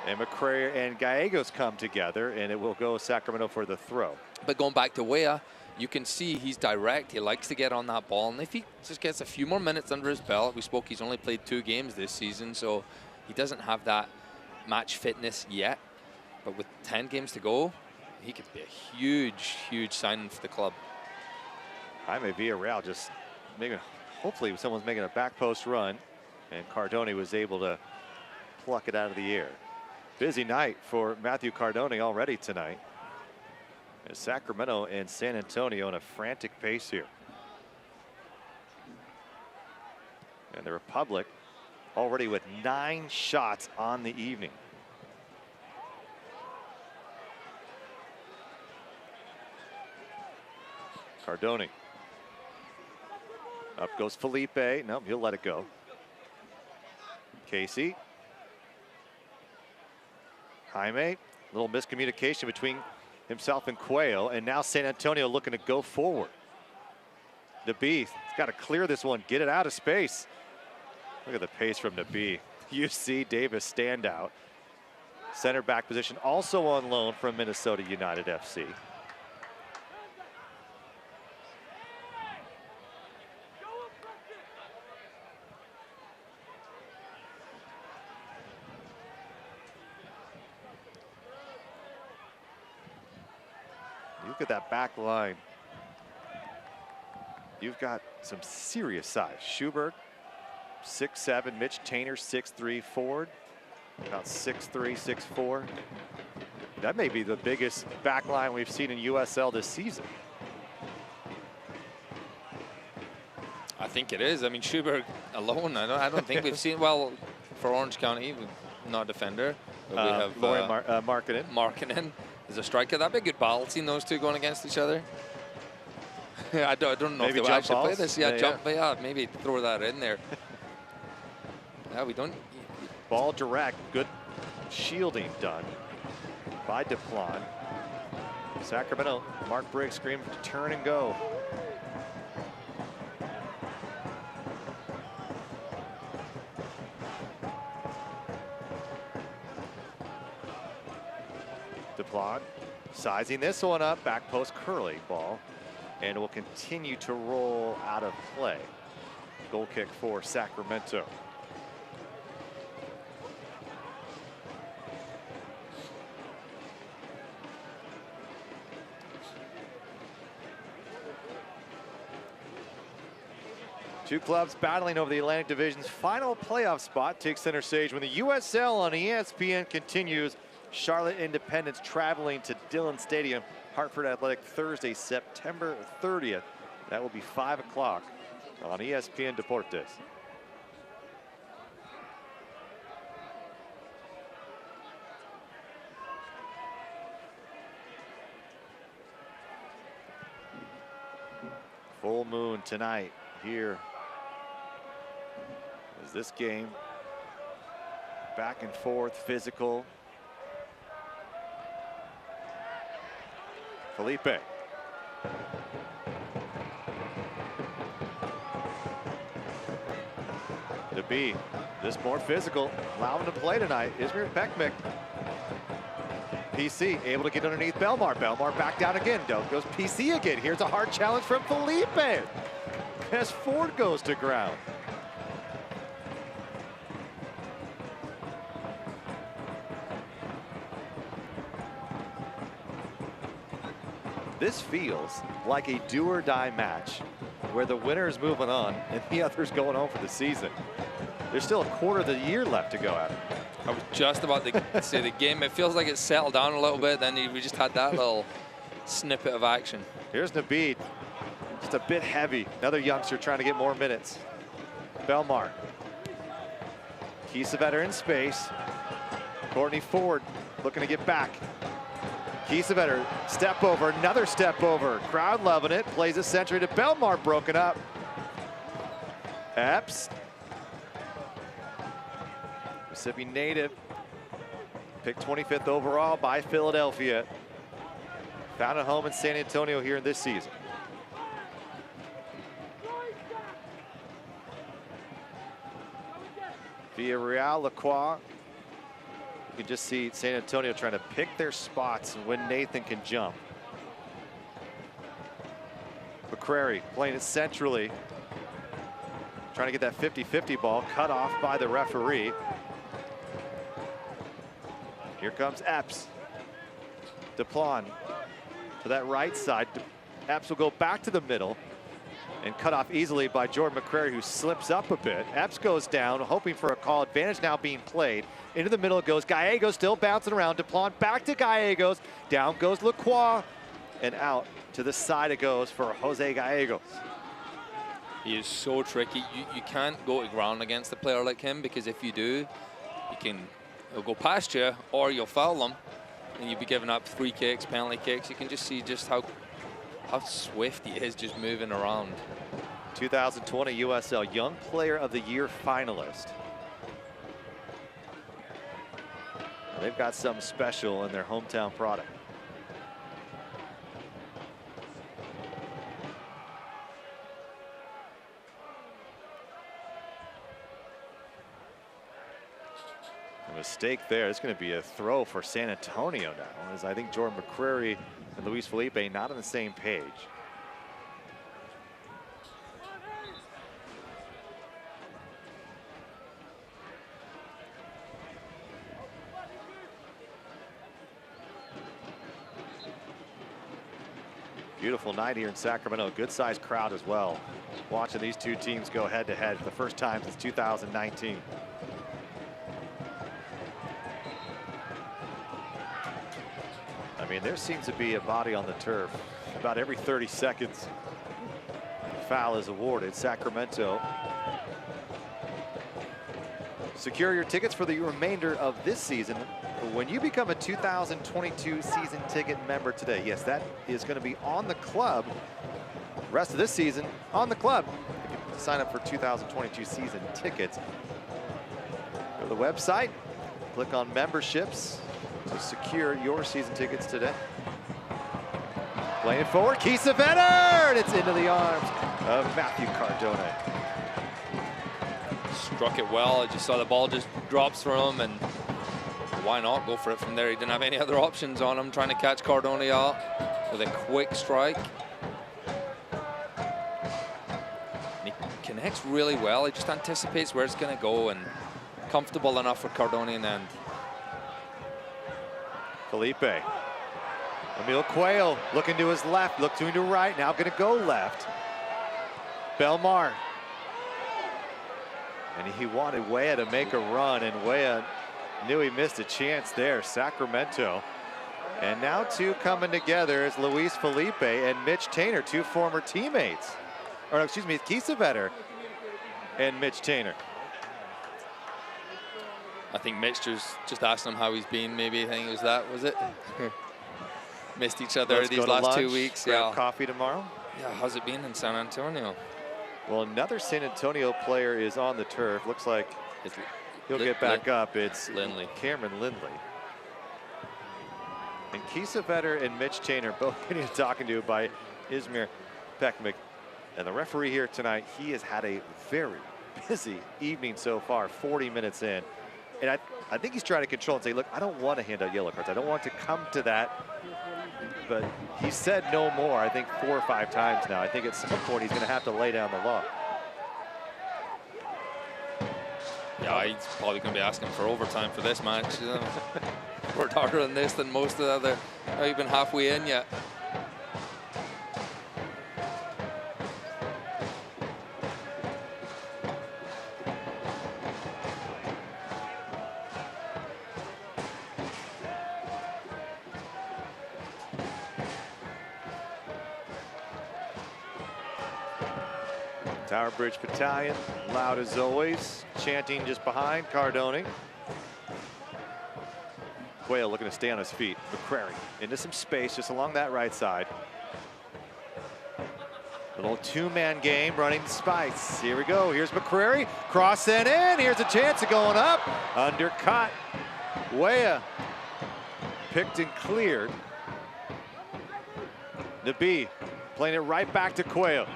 And McCray and Gallegos come together, and it will go Sacramento for the throw. But going back to Weah, you can see he's direct. He likes to get on that ball, and if he just gets a few more minutes under his belt, we spoke, he's only played 2 games this season, so he doesn't have that match fitness yet. But with 10 games to go, he could be a huge, huge signing for the club. Jaime Villarreal just making, hopefully someone's making a back post run, and Cardone was able to pluck it out of the air. Busy night for Matthew Cardone already tonight. As Sacramento and San Antonio in a frantic pace here. And the Republic already with 9 shots on the evening. Cardone. Up goes Felipe. No, he'll let it go. Casey. Jaime, a little miscommunication between himself and Quayle, and now San Antonio looking to go forward. Nabi, got to clear this one, get it out of space. Look at the pace from Nabi. UC Davis standout. Center back position, also on loan from Minnesota United FC. Look at that back line. You've got some serious size. Schubert, 6'7", Mitch Tainer, 6'3", Ford, about 6'3", 6'4". That may be the biggest back line we've seen in USL this season. I think it is. I mean, Schubert alone, I don't think we've seen, well, for Orange County, not a defender, but we have Markkinen as a striker. That'd be a good battle, seeing those two going against each other. I don't know Maybe if they will actually balls. play this. Yeah, maybe throw that in there. Yeah, we don't. Ball direct, good shielding done by Deplon. Sacramento, Mark Briggs screamed to turn and go. Deplon sizing this one up, back post curly ball, and will continue to roll out of play. Goal kick for Sacramento. Two clubs battling over the Atlantic Division's final playoff spot takes center stage when the USL on ESPN continues. Charlotte Independence traveling to Dillon Stadium. Hartford Athletic Thursday, September 30th. That will be 5 o'clock on ESPN Deportes. Full moon tonight here. As this game back and forth, physical. Felipe. To be this more physical, allowing to play tonight. Izmir Pekmik. PC able to get underneath Belmar. Belmar back down again. Down goes PC again. Here's a hard challenge from Felipe as Ford goes to ground. This feels like a do or die match where the winner is moving on and the other's going home for the season. There's still a quarter of the year left to go at it. I was just about to say the game. It feels like it's settled down a little bit. Then we just had that little snippet of action. Here's Nabeed, just a bit heavy. Another youngster trying to get more minutes. Belmar. Kiesewetter in space. Courtney Ford looking to get back. Kiesewetter, step over, another step over. Crowd loving it. Plays a century to Belmar, broken up. Epps. Mississippi native. Picked 25th overall by Philadelphia. Found a home in San Antonio here in this season. Villarreal, Lacroix. You can just see San Antonio trying to pick their spots when Nathan can jump. McCrary playing it centrally. Trying to get that 50-50 ball cut off by the referee. Here comes Epps. Deplon to that right side. Epps will go back to the middle and cut off easily by Jordan McCrary, who slips up a bit. Epps goes down, hoping for a call. Advantage now being played. Into the middle it goes. Gallegos still bouncing around. Deplon back to Gallegos. Down goes Lacroix. And out to the side it goes for Jose Gallegos. He is so tricky. You can't go to ground against a player like him, because if you do, he'll go past you or you'll foul them and you'll be giving up free kicks, penalty kicks. You can just see just how swift he is just moving around. 2020 USL Young Player of the Year finalist. And they've got something special in their hometown product. mistake there. It's going to be a throw for San Antonio now, as I think Jordan McCrary and Luis Felipe not on the same page. Beautiful night here in Sacramento. Good sized crowd as well. Watching these two teams go head to head for the first time since 2019. I mean, there seems to be a body on the turf about every 30 seconds. Foul is awarded. Sacramento. Secure your tickets for the remainder of this season when you become a 2022 season ticket member today. Yes, that is going to be on the club. Rest of this season on the club. You can sign up for 2022 season tickets. Go to the website, click on memberships to secure your season tickets today. Playing forward, Kiesewetter, and it's into the arms of Matthew Cardone. Struck it well. I just saw the ball just drops from him, and why not go for it from there? He didn't have any other options on him, trying to catch Cardone out with a quick strike. And he connects really well. He just anticipates where it's going to go, and comfortable enough for Cardone in the end. Felipe. Emil Quayle looking to his left, looking to right, now going to go left. Belmar. And he wanted Weah to make a run, and Weah knew he missed a chance there. Sacramento. And now two coming together is Luis Felipe and Mitch Tainer, two former teammates. Or excuse me, Kiesewetter and Mitch Tainer. I think Mitch just asked him how he's been. Maybe I think it was that, was it? Missed each other these last 2 weeks. Grab coffee tomorrow. Yeah, how's it been in San Antonio? Well, another San Antonio player is on the turf. Looks like he'll get back up. It's Lindley. Cameron Lindley. And Kiesewetter and Mitch Tainer both getting talking to by Ismir Pekmik. And the referee here tonight, he has had a very busy evening so far, 40 minutes in. And I think he's trying to control and say, look, I don't want to hand out yellow cards. I don't want to come to that. But he said no more, I think 4 or 5 times now. I think at some point he's going to have to lay down the law. Yeah, he's probably going to be asking for overtime for this match. Worked harder than this than most of the other. Not even halfway in yet. Tower Bridge Battalion, loud as always, chanting just behind Cardone. Quayle looking to stay on his feet. McCrary into some space just along that right side. Little two-man game running Spice. Here we go. Here's McCrary. Cross and in. Here's a chance of going up. Undercut. Weah picked and cleared. Nabi playing it right back to Quayle.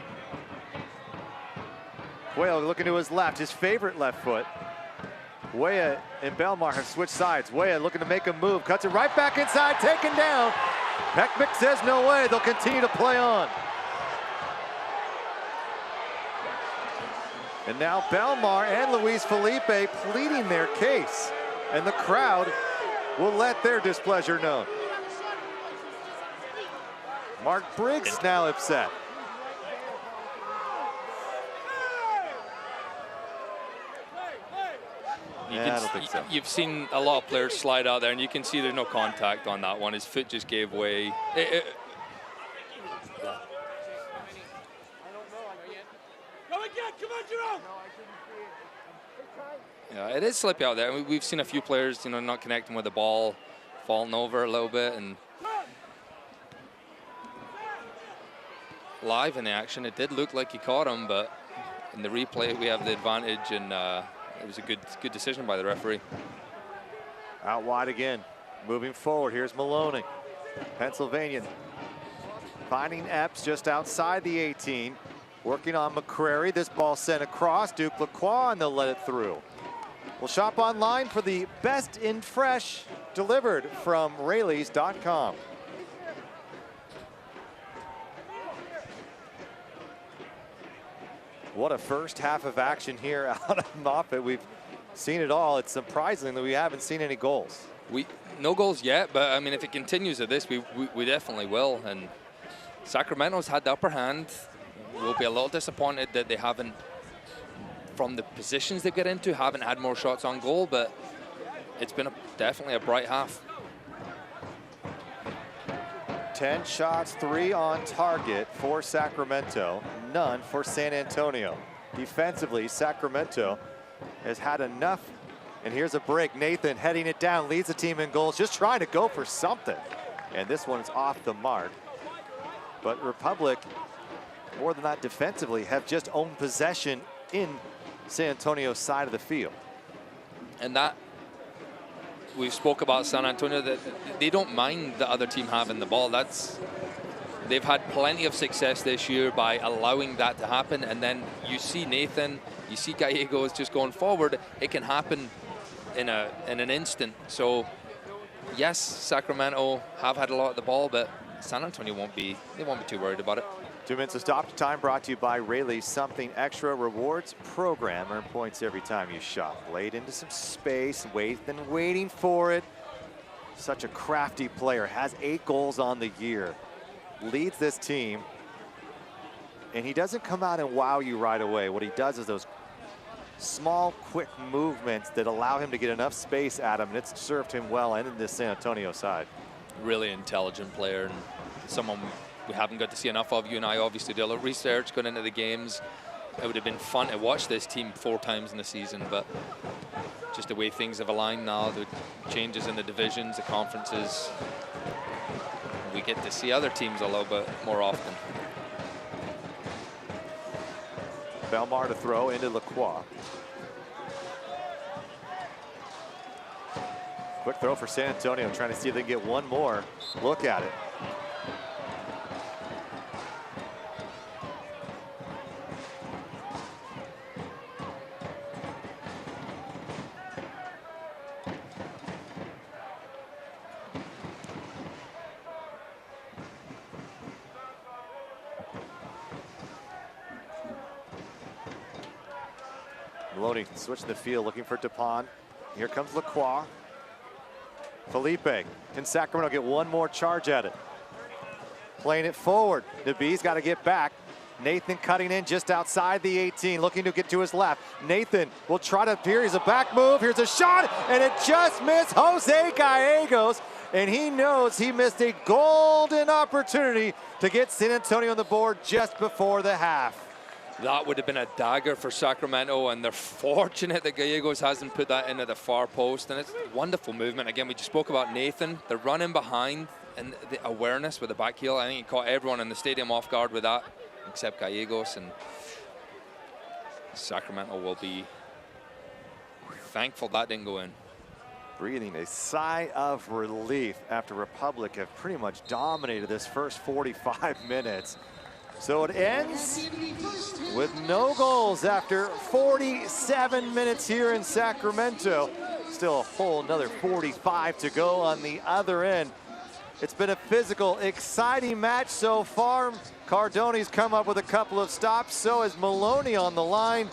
Quayle looking to his left, his favorite left foot. Weah and Belmar have switched sides. Weah looking to make a move, cuts it right back inside, taken down. Pekmik says no way, they'll continue to play on. And now Belmar and Luis Felipe pleading their case, and the crowd will let their displeasure known. Mark Briggs now upset. I don't think so. You've seen a lot of players slide out there, and you can see there's no contact on that one. His foot just gave way. Yeah, it is slippy out there. We've seen a few players, not connecting with the ball, falling over a little bit, and live in the action, it did look like he caught him, but in the replay, we have the advantage, and it was a good decision by the referee. Out wide again, moving forward. Here's Maloney, Pennsylvanian, finding Epps just outside the 18, working on McCrary. This ball sent across, Duke Lacroix, and they'll let it through. We'll shop online for the best in fresh delivered from Rayleighs.com. What a first half of action here out of Moffett. We've seen it all. It's surprising that we haven't seen any goals. No goals yet, but I mean, if it continues at this, we definitely will. And Sacramento's had the upper hand. We'll be a little disappointed that they haven't, from the positions they get into, haven't had more shots on goal, but it's been definitely a bright half. 10 shots, 3 on target for Sacramento, none for San Antonio. Defensively, Sacramento has had enough. And here's a break. Nathan heading it down, leads the team in goals, just trying to go for something. And this one's off the mark. But Republic, more than that defensively, have just owned possession in San Antonio's side of the field. And that, we've spoke about San Antonio, that they don't mind the other team having the ball. They've had plenty of success this year by allowing that to happen. And then you see Nathan, you see Gallegos just going forward. It can happen in an instant. So yes, Sacramento have had a lot of the ball, but San Antonio won't be too worried about it. 2 minutes of stop time brought to you by Rayleigh's Something Extra Rewards program. Earn points every time you shop. Laid into some space, waiting for it. Such a crafty player, has 8 goals on the year. Leads this team, and he doesn't come out and wow you right away. What he does is those small, quick movements that allow him to get enough space at him, and it's served him well and in this San Antonio side. Really intelligent player, and someone we haven't got to see enough of. You and I obviously did a lot of research going into the games. It would have been fun to watch this team 4 times in the season, but just the way things have aligned now, the changes in the divisions, the conferences, we get to see other teams a little bit more often. Belmar to throw into Lacroix. Quick throw for San Antonio, trying to see if they can get one more look at it. Maloney switching the field, looking for Dupont. Here comes Lacroix. Felipe, can Sacramento get one more charge at it? Playing it forward. Nabi's got to get back. Nathan cutting in just outside the 18, looking to get to his left. Nathan will try to appear. Here's a back move. Here's a shot, and it just missed Jose Gallegos. And he knows he missed a golden opportunity to get San Antonio on the board just before the half. That would have been a dagger for Sacramento, and they're fortunate that Gallegos hasn't put that into the far post. And it's wonderful movement. Again, we just spoke about Nathan. The running behind and the awareness with the back heel. I think he caught everyone in the stadium off guard with that, except Gallegos. And Sacramento will be thankful that didn't go in. Breathing a sigh of relief after Republic have pretty much dominated this first 45 minutes. So it ends with no goals after 47 minutes here in Sacramento. Still a whole another 45 to go on the other end. It's been a physical, exciting match so far. Cardone's come up with a couple of stops. So is Maloney on the line.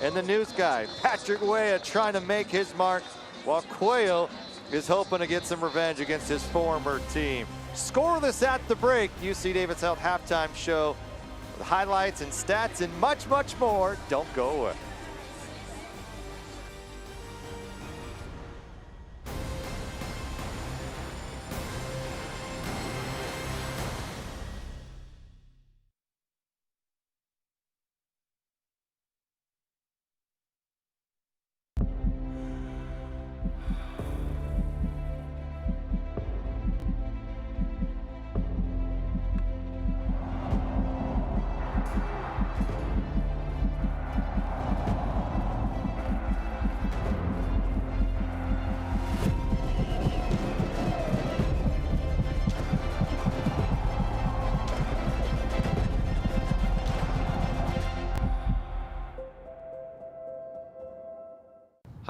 And the news guy, Patrick Weah, trying to make his mark, while Cuello is hoping to get some revenge against his former team. Scoreless at the break. UC Davis Health halftime show. The highlights and stats and much, much more. Don't go away.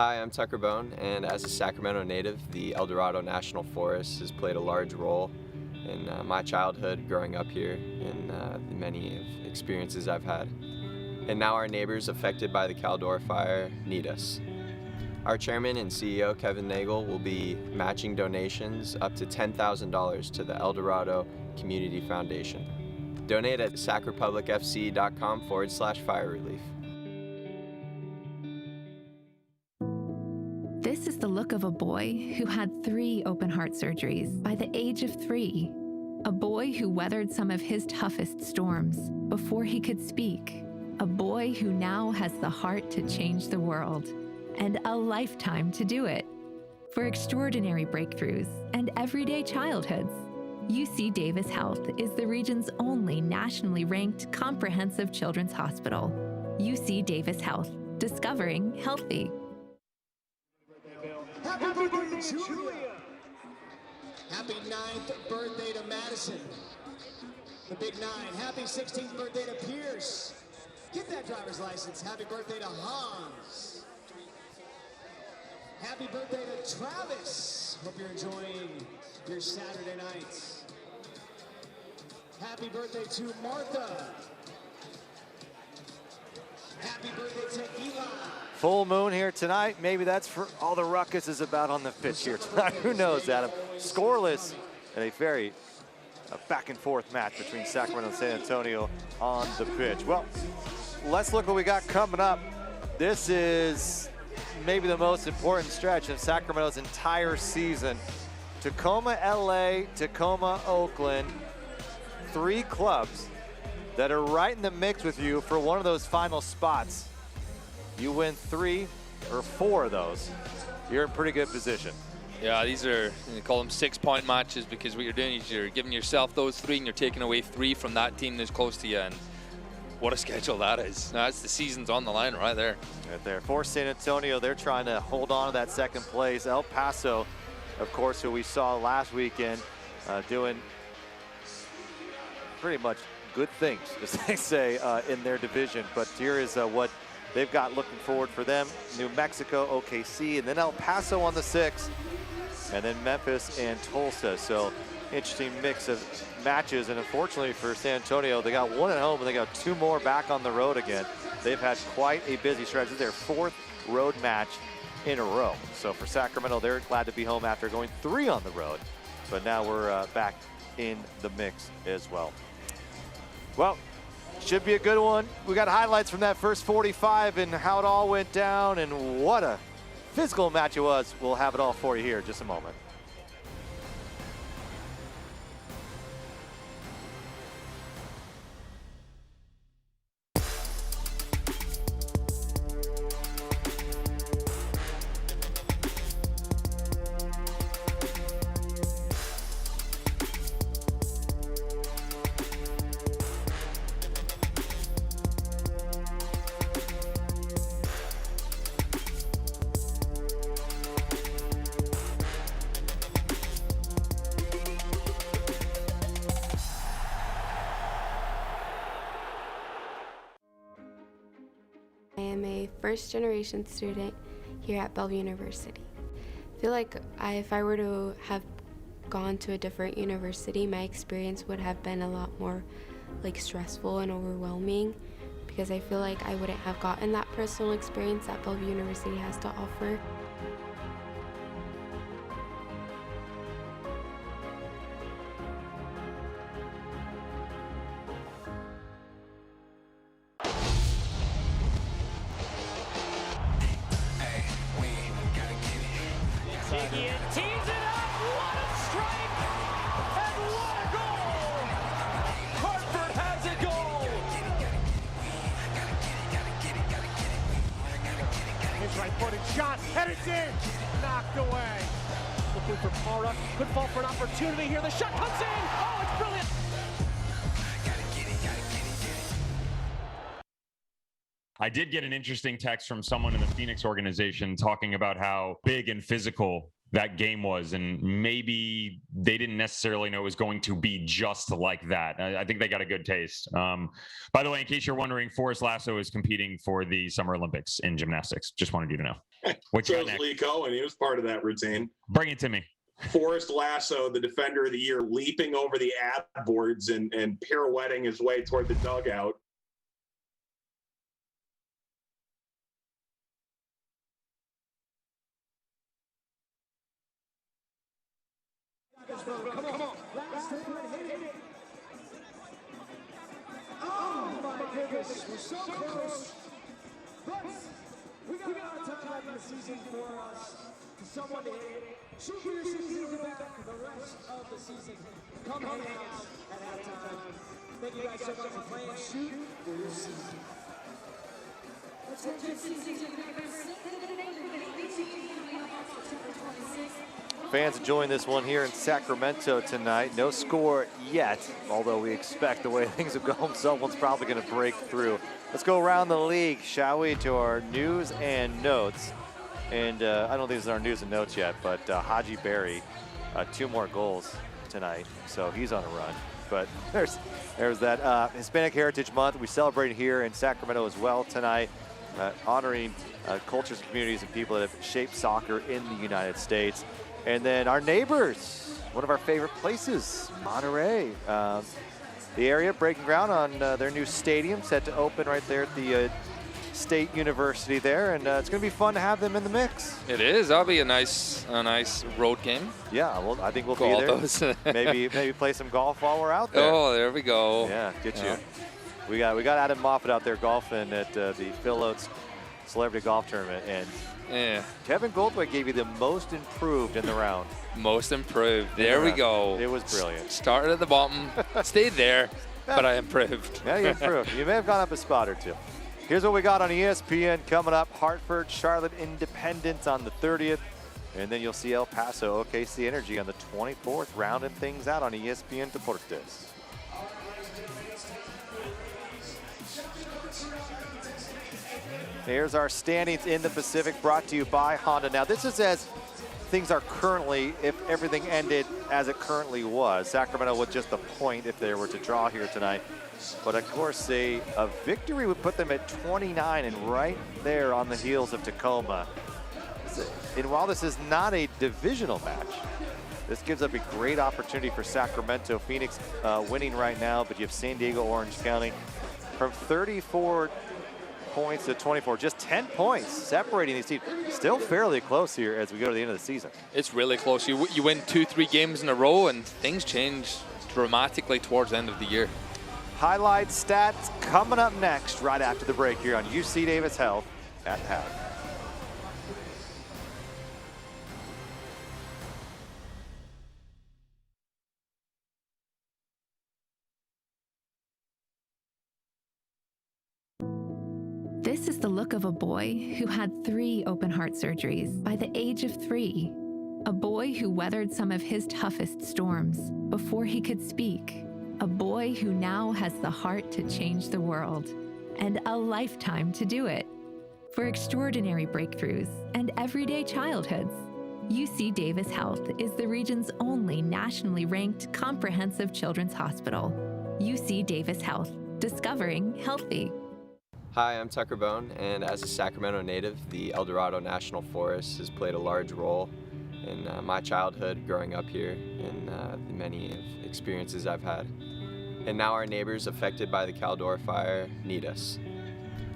Hi, I'm Tucker Bone, and as a Sacramento native, the El Dorado National Forest has played a large role in my childhood growing up here and the many experiences I've had. And now our neighbors affected by the Caldor fire need us. Our chairman and CEO, Kevin Nagel, will be matching donations up to $10,000 to the El Dorado Community Foundation. Donate at sacrepublicfc.com/fire relief. This is the look of a boy who had 3 open heart surgeries by the age of 3. A boy who weathered some of his toughest storms before he could speak. A boy who now has the heart to change the world and a lifetime to do it. For extraordinary breakthroughs and everyday childhoods, UC Davis Health is the region's only nationally ranked comprehensive children's hospital. UC Davis Health, discovering healthy. Happy birthday to Julia. Happy 9th birthday to Madison. The big 9. Happy 16th birthday to Pierce. Get that driver's license. Happy birthday to Hans. Happy birthday to Travis. Hope you're enjoying your Saturday nights. Happy birthday to Martha. Happy birthday to Eli. Full moon here tonight. Maybe that's for all the ruckus is about on the pitch here tonight. Who knows, Adam? Scoreless and a very back and forth match between Sacramento and San Antonio on the pitch. Well, let's look what we got coming up. This is maybe the most important stretch of Sacramento's entire season. Tacoma, LA, Tacoma, Oakland, 3 clubs that are right in the mix with you for one of those final spots. You win 3 or 4 of those, you're in pretty good position. Yeah, these are, they call them 6-point matches, because what you're doing is you're giving yourself those 3 and you're taking away 3 from that team that's close to you. And what a schedule that is. That's the season's on the line right there. Right there. For San Antonio, they're trying to hold on to that second place. El Paso, of course, who we saw last weekend, doing pretty much good things, as they say, in their division. But here is what they've got looking forward for them. New Mexico, OKC, and then El Paso on the 6th, and then Memphis and Tulsa. So interesting mix of matches. And unfortunately for San Antonio, they got 1 at home and they got 2 more back on the road again. They've had quite a busy stretch. This is their 4th road match in a row. So for Sacramento, they're glad to be home after going 3 on the road. But now we're back in the mix as well. Well, should be a good one. We got highlights from that first 45 and how it all went down and what a physical match it was. We'll have it all for you here in just a moment. I am a first-generation student here at Bellevue University. I feel like if I were to have gone to a different university, my experience would have been a lot more stressful and overwhelming, because I feel like I wouldn't have gotten that personal experience that Bellevue University has to offer. Tees it up, what a strike, and what a goal! Hartford has a goal! His right-footed shot, and it's in! Knocked away. Looking for Para, could fall for an opportunity here. The shot comes in! Oh, it's brilliant! I did get an interesting text from someone in the Phoenix organization talking about how big and physical that game was, and maybe they didn't necessarily know it was going to be just like that. I think they got a good taste. By the way, in case you're wondering, Forrest Lasso is competing for the Summer Olympics in gymnastics. Just wanted you to know. Which so is Lee Cohen. He was part of that routine. Bring it to me. Forrest Lasso, the defender of the year, leaping over the ad boards and pirouetting his way toward the dugout. Come on. Oh my goodness, we're so close. But we got a time left in the season for us. For someone to hit. Shoot for your season back for the rest of the season. Come hang out at halftime. Thank you guys so much for playing. Shoot for your season. Let's get your season. Fans enjoying this one here in Sacramento tonight. No score yet, although we expect the way things have gone, someone's probably going to break through. Let's go around the league, shall we, to our news and notes. And I don't think this is our news and notes yet, but Haji Berry, 2 more goals tonight, so he's on a run. But there's that Hispanic Heritage Month. We celebrated here in Sacramento as well tonight, honoring cultures, communities, and people that have shaped soccer in the United States. And then our neighbors, one of our favorite places, Monterey. The area breaking ground on their new stadium, set to open right there at the State University there, and it's going to be fun to have them in the mix. It is. That'll be a nice road game. Yeah, well, I think we'll be there. maybe play some golf while we're out there. Oh, there we go. Yeah, get you. We got Adam Moffat out there golfing at the Phil Oates Celebrity Golf Tournament, and Kevin Goldthwait gave you the most improved in the round. Most improved. There we go. It was brilliant. Started at the bottom, stayed there, but I improved. Yeah, you improved. You may have gone up a spot or two. Here's what we got on ESPN coming up. Hartford, Charlotte, Independence on the 30th. And then you'll see El Paso, OKC Energy on the 24th, rounding things out on ESPN Deportes. Here's our standings in the Pacific, brought to you by Honda. Now, this is as things are currently, if everything ended as it currently was. Sacramento with just a point if they were to draw here tonight. But of course, a victory would put them at 29 and right there on the heels of Tacoma. And while this is not a divisional match, this gives up a great opportunity for Sacramento. Phoenix winning right now, but you have San Diego, Orange County from 34 points to 24, just 10 points separating these teams. Still fairly close here as we go to the end of the season. It's really close. You win 2-3 games in a row and things change dramatically towards the end of the year. Highlights, stats coming up next right after the break here on UC Davis Health at half. This is the look of a boy who had 3 open heart surgeries by the age of 3. A boy who weathered some of his toughest storms before he could speak. A boy who now has the heart to change the world and a lifetime to do it. For extraordinary breakthroughs and everyday childhoods, UC Davis Health is the region's only nationally ranked comprehensive children's hospital. UC Davis Health, discovering healthy. Hi, I'm Tucker Bone, and as a Sacramento native, the El Dorado National Forest has played a large role in my childhood growing up here and the many experiences I've had. And now our neighbors affected by the Caldor fire need us.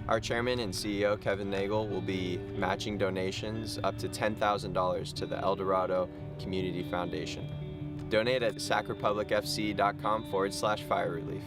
Our chairman and CEO, Kevin Nagel, will be matching donations up to $10,000 to the El Dorado Community Foundation. Donate at sacrepublicfc.com/fire relief.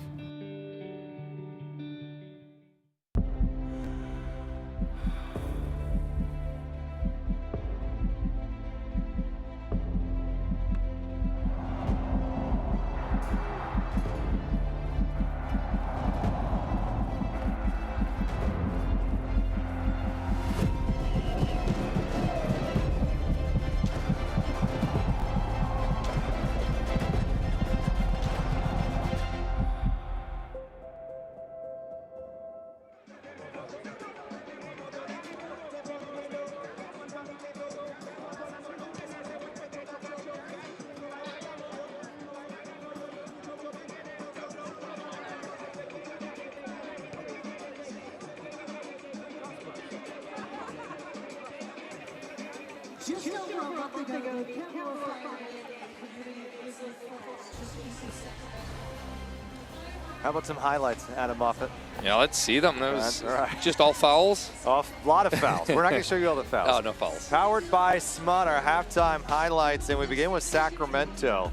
How about some highlights, Adam Moffat? Yeah, let's see them. That was all right. just all fouls. A lot of fouls. We're not going to show you all the fouls. Oh, no fouls. Powered by Smut, our halftime highlights, and we begin with Sacramento.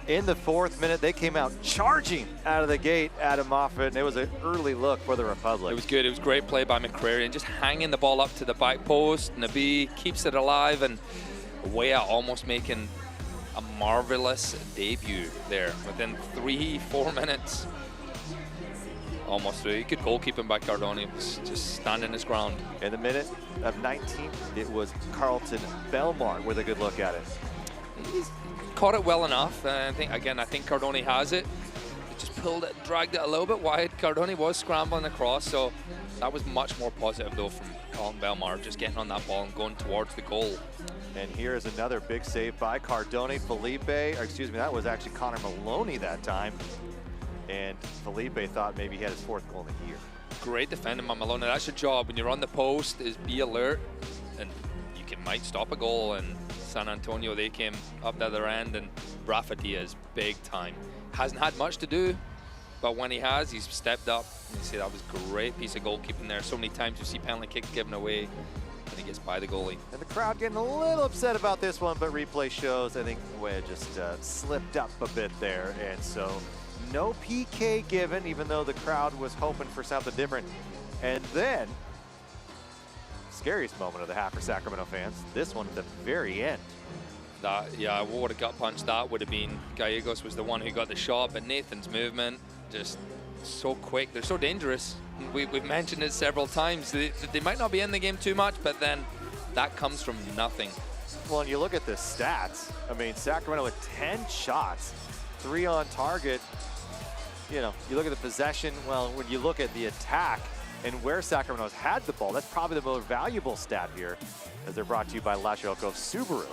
In the 4th minute, they came out charging out of the gate, Adam Moffat, and it was an early look for the Republic. It was good. It was great play by McCrary, and just hanging the ball up to the back post. Nabi keeps it alive, and Weah almost making a marvelous debut there within 3-4 minutes. Almost through. Good goalkeeping by Cardone. Was just standing his ground. In the minute of 19, it was Carlton Belmar with a good look at it. He's caught it well enough. I think Cardone has it. He just pulled it, dragged it a little bit wide. Cardone was scrambling across, so that was much more positive though from Carlton Belmar, just getting on that ball and going towards the goal. And here is another big save by Cardone. That was actually Connor Maloney that time. And Felipe thought maybe he had his 4th goal in the year. Great defending by Maloney. That's your job when you're on the post, is be alert, and you might stop a goal. And San Antonio, they came up the other end, and Rafa Diaz, big time. Hasn't had much to do, but when he has, he's stepped up. And you see that was a great piece of goalkeeping there. So many times you see penalty kicks given away, and he gets by the goalie. And the crowd getting a little upset about this one, but replay shows I think Weah just slipped up a bit there, and so no PK given, even though the crowd was hoping for something different. And then, scariest moment of the half for Sacramento fans, this one at the very end. Yeah, what a gut punch that would have been. Gallegos was the one who got the shot, but Nathan's movement, just so quick. They're so dangerous. We've mentioned it several times. They might not be in the game too much, but then that comes from nothing. Well, and you look at the stats. I mean, Sacramento with 10 shots, 3 on target. You know, you look at the possession, well, when you look at the attack and where Sacramento's had the ball, that's probably the most valuable stat here, as they're brought to you by Lashalko Subaru.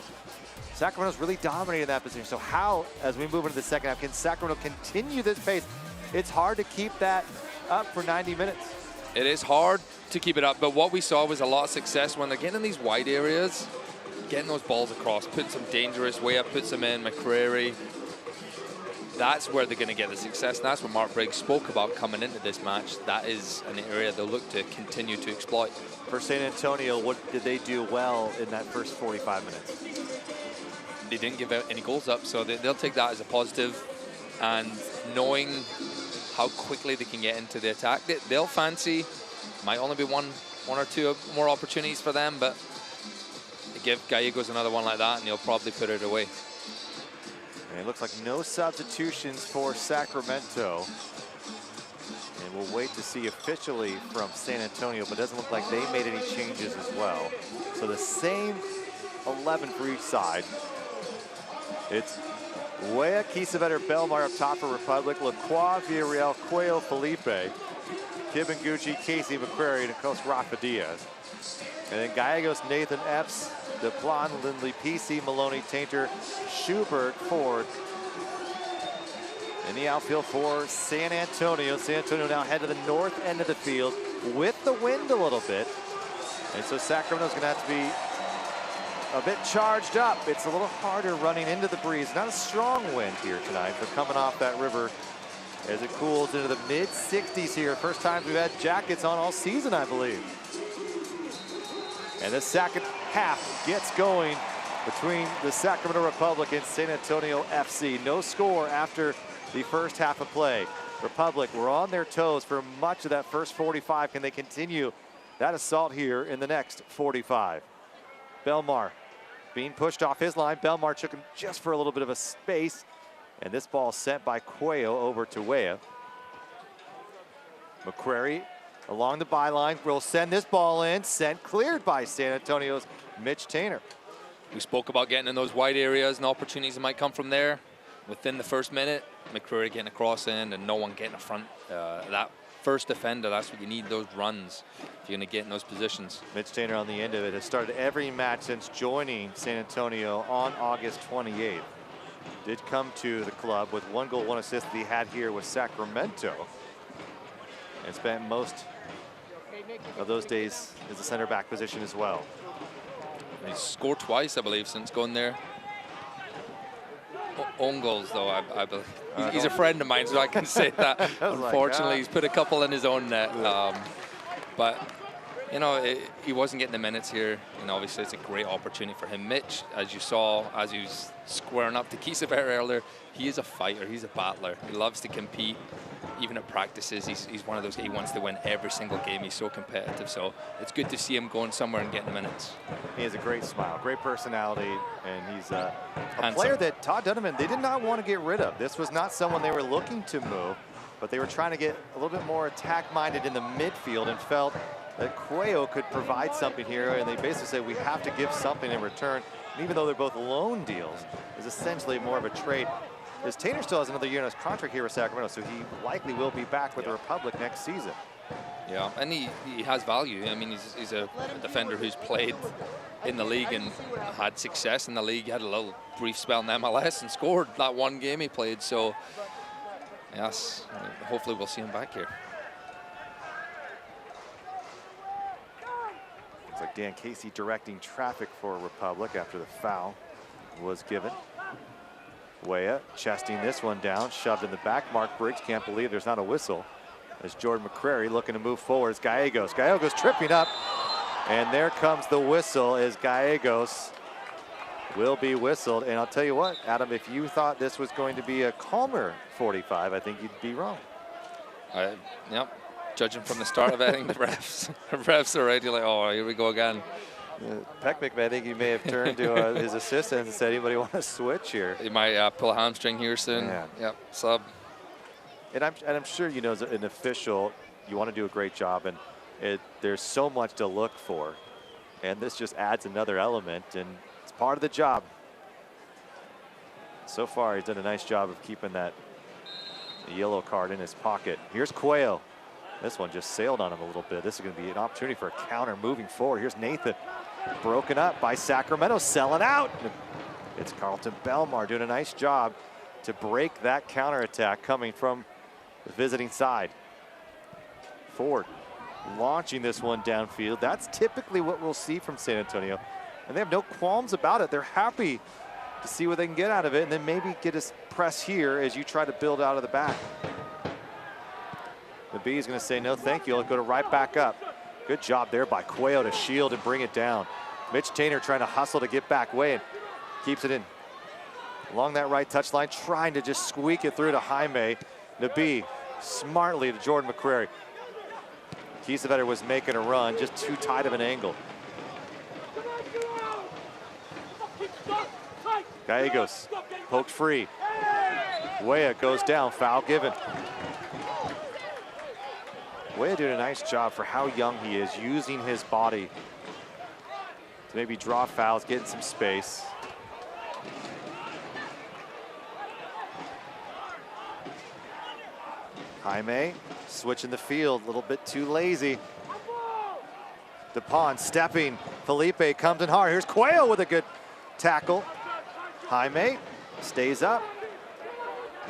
Sacramento's really dominating that position. So how, as we move into the second half, can Sacramento continue this pace? It's hard to keep that up for 90 minutes. It is hard to keep it up, but what we saw was a lot of success when they're getting in these wide areas, getting those balls across, putting some dangerous way up, puts them in, McCrary. That's where they're going to get the success, and that's what Mark Briggs spoke about coming into this match. That is an area they'll look to continue to exploit. For San Antonio, what did they do well in that first 45 minutes? They didn't give out any goals up, so they'll take that as a positive. And knowing how quickly they can get into the attack, they'll fancy, might only be one or two more opportunities for them, but they give Gallegos another one like that, and he'll probably put it away. And it looks like no substitutions for Sacramento. And we'll wait to see officially from San Antonio, but it doesn't look like they made any changes as well. So the same 11 for each side. It's Weah, Kiesewetter, Belmar up top for Republic, Lacroix, Villarreal, Cuello, Felipe, Kibbengucci, Casey, McCrary, and of course Rafa Diaz. And then Gallegos, Nathan Epps, DePlon, Lindley, PC, Maloney, Tainter, Schubert, Ford. In the outfield for San Antonio. San Antonio now head to the north end of the field with the wind a little bit. And so Sacramento's gonna have to be a bit charged up. It's a little harder running into the breeze. Not a strong wind here tonight. They're coming off that river as it cools into the mid-60s here. First time we've had jackets on all season, I believe. And the second half gets going between the Sacramento Republic and San Antonio FC. No score after the first half of play. Republic were on their toes for much of that first 45. Can they continue that assault here in the next 45? Belmar being pushed off his line. Belmar took him just for a little bit of a space. And this ball sent by Cuello over to Weah. McCrary along the byline will send this ball in. Sent cleared by San Antonio's Mitch Tainter. We spoke about getting in those wide areas and opportunities that might come from there. Within the first minute, McCrary getting a cross in and no one getting a front. That first defender, that's what you need, those runs, if you're going to get in those positions. Mitch Tainter on the end of it has started every match since joining San Antonio on August 28th. Did come to the club with 1 goal, 1 assist that he had here with Sacramento. And spent most of those days as a center back position as well. He's scored twice, I believe, since going there. Own goals, though, I believe. He's a friend of mine, so I can say that. Unfortunately, he's put a couple in his own net. But, you know, he wasn't getting the minutes here. And obviously, it's a great opportunity for him. Mitch, as you saw, as he was squaring up to Kiesewetter earlier, he is a fighter. He's a battler. He loves to compete. Even at practices, he's one of those, he wants to win every single game. He's so competitive. So it's good to see him going somewhere and getting the minutes. He has a great smile, great personality, and he's a player that Todd Dunneman, they did not want to get rid of. This was not someone they were looking to move, but they were trying to get a little bit more attack-minded in the midfield and felt that Cuello could provide something here, and they basically said, we have to give something in return. And even though they're both loan deals, it's essentially more of a trade. As Tainer still has another year on his contract here with Sacramento, so he likely will be back with the Republic next season. Yeah, and he has value. I mean, he's a defender who's played in the league and had success in the league. He had a little brief spell in MLS and scored that one game he played. So, yes, hopefully we'll see him back here. Looks like Dan Casey directing traffic for Republic after the foul was given. Weah chesting this one down, shoved in the back. Mark Briggs can't believe there's not a whistle. As Jordan McCrary looking to move forward as Gallegos. Gallegos tripping up, and there comes the whistle as Gallegos will be whistled. And I'll tell you what, Adam, if you thought this was going to be a calmer 45, I think you'd be wrong. Yep, judging from the start of it, I think the refs are already like, oh, here we go again. Peck McMahon, I think he may have turned to his assistant and said, anybody want to switch here? He might pull a hamstring here soon. Yeah. Yep, sub. And I'm sure, you know, as an official, you want to do a great job, and there's so much to look for. And this just adds another element, and it's part of the job. So far, he's done a nice job of keeping that yellow card in his pocket. Here's Cuello. This one just sailed on him a little bit. This is going to be an opportunity for a counter moving forward. Here's Nathan, broken up by Sacramento, selling out. It's Carlton Belmar doing a nice job to break that counterattack coming from the visiting side. Ford launching this one downfield. That's typically what we'll see from San Antonio. And they have no qualms about it. They're happy to see what they can get out of it, and then maybe get a press here as you try to build out of the back. The B is going to say no thank you. It'll go to right back up. Good job there by Cuello to shield and bring it down. Mitch Tainer trying to hustle to get back way and keeps it in along that right touchline, trying to just squeak it through to Jaime. Nabi smartly to Jordan McCrary. Kiesewetter was making a run, just too tight of an angle. Gallegos poked free. Weah goes down, foul given. Weah doing a nice job for how young he is, using his body to maybe draw fouls, getting some space. Jaime switching the field, a little bit too lazy. DePon stepping, Felipe comes in hard. Here's Cuello with a good tackle. Jaime stays up.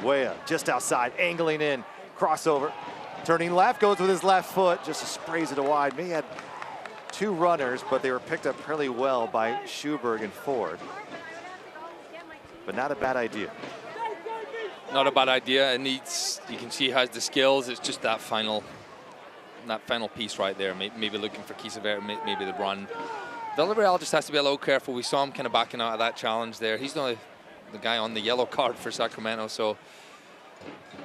Weah just outside, angling in, crossover. Turning left, goes with his left foot, just sprays it wide. He had two runners, but they were picked up really well by Schuberg and Ford. But not a bad idea. Not a bad idea. It needs, you can see he has the skills. It's just that final piece right there. Maybe looking for Kiesewetter, maybe the run. Villarreal just has to be a little careful. We saw him kind of backing out of that challenge there. He's not the guy on the yellow card for Sacramento, so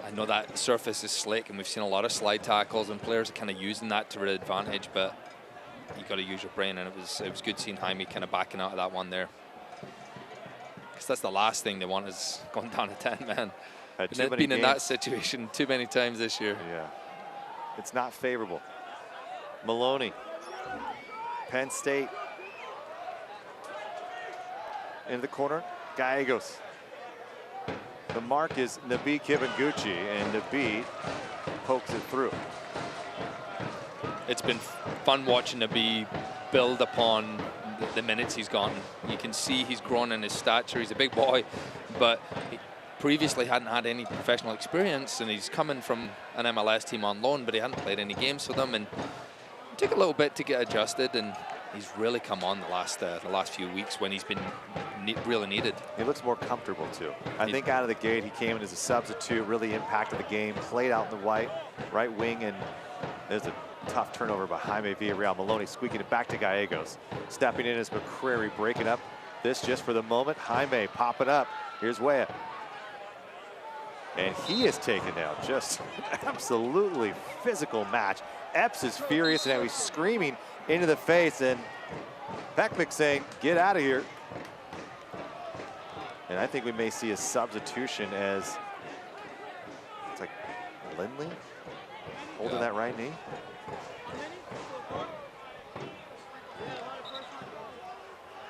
I know that surface is slick, and we've seen a lot of slide tackles, and players are kind of using that to their advantage, but you got to use your brain, and it was good seeing Jaime kind of backing out of that one there. Because that's the last thing they want, is going down to 10 man. Been in that situation too many times this year. Yeah, it's not favorable. Maloney, Penn State. Into the corner, Gallegos. The mark is Nabi Kibanguchi, and Nabi pokes it through. It's been fun watching Nabi build upon the minutes he's gotten. You can see he's grown in his stature. He's a big boy, but he previously hadn't had any professional experience, and he's coming from an MLS team on loan, but he hadn't played any games for them, and it took a little bit to get adjusted, and he's really come on the last few weeks when he's been really needed. He looks more comfortable too. I think out of the gate he came in as a substitute, really impacted the game, played out in the right wing, and there's a tough turnover by Jaime Villarreal. Maloney squeaking it back to Gallegos. Stepping in as McCrary breaking up this just for the moment. Jaime popping up. Here's Weah. And he is taken down. Just an absolutely physical match. Epps is furious and now he's screaming into the face, and Peckmick saying, get out of here. And I think we may see a substitution as it's like Lindley holding that right knee.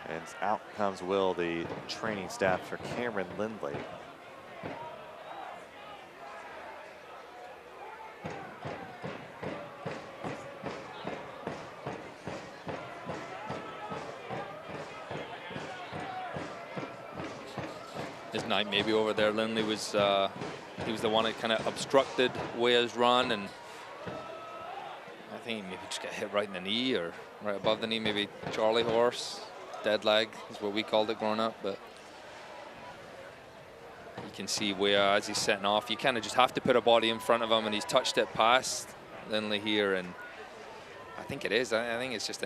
And out comes Will, the training staff for Cameron Lindley. His night maybe over there, Lindley was he was the one that kind of obstructed Weah's run, and I think he maybe just got hit right in the knee or right above the knee, maybe Charlie horse, dead leg is what we called it growing up. But you can see Weah as he's setting off, you kind of just have to put a body in front of him, and he's touched it past Lindley here, and I think it is. I think it's just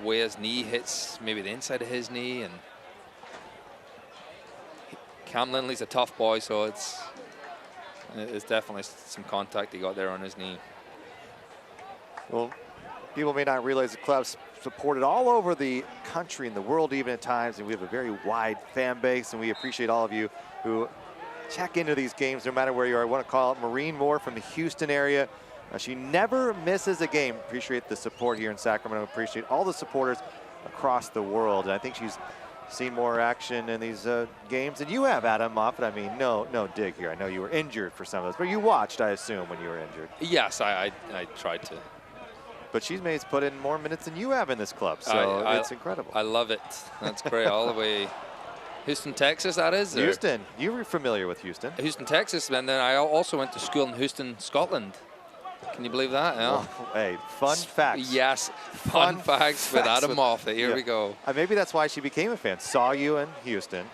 Weah's knee hits maybe the inside of his knee, and Cam Lindley's a tough boy, so it's definitely some contact he got there on his knee. Well, people may not realize the club's supported all over the country and the world even at times, and we have a very wide fan base, and we appreciate all of you who check into these games no matter where you are. I want to call out Maureen Moore from the Houston area. She never misses a game. Appreciate the support here in Sacramento. Appreciate all the supporters across the world, and I think she's seen more action in these games than you have, Adam Moffat. I mean, no dig here. I know you were injured for some of those, but you watched, I assume, when you were injured. Yes, I tried to. But she's put in more minutes than you have in this club, so it's incredible. I love it. That's great. All the way Houston, Texas, that is? Houston. You were familiar with Houston. Houston, Texas, and then I also went to school in Houston, Scotland. Can you believe that? Yeah. Oh, hey, fun facts. Yes, fun facts with Adam Moffat. Here we go. Maybe that's why she became a fan. Saw you in Houston,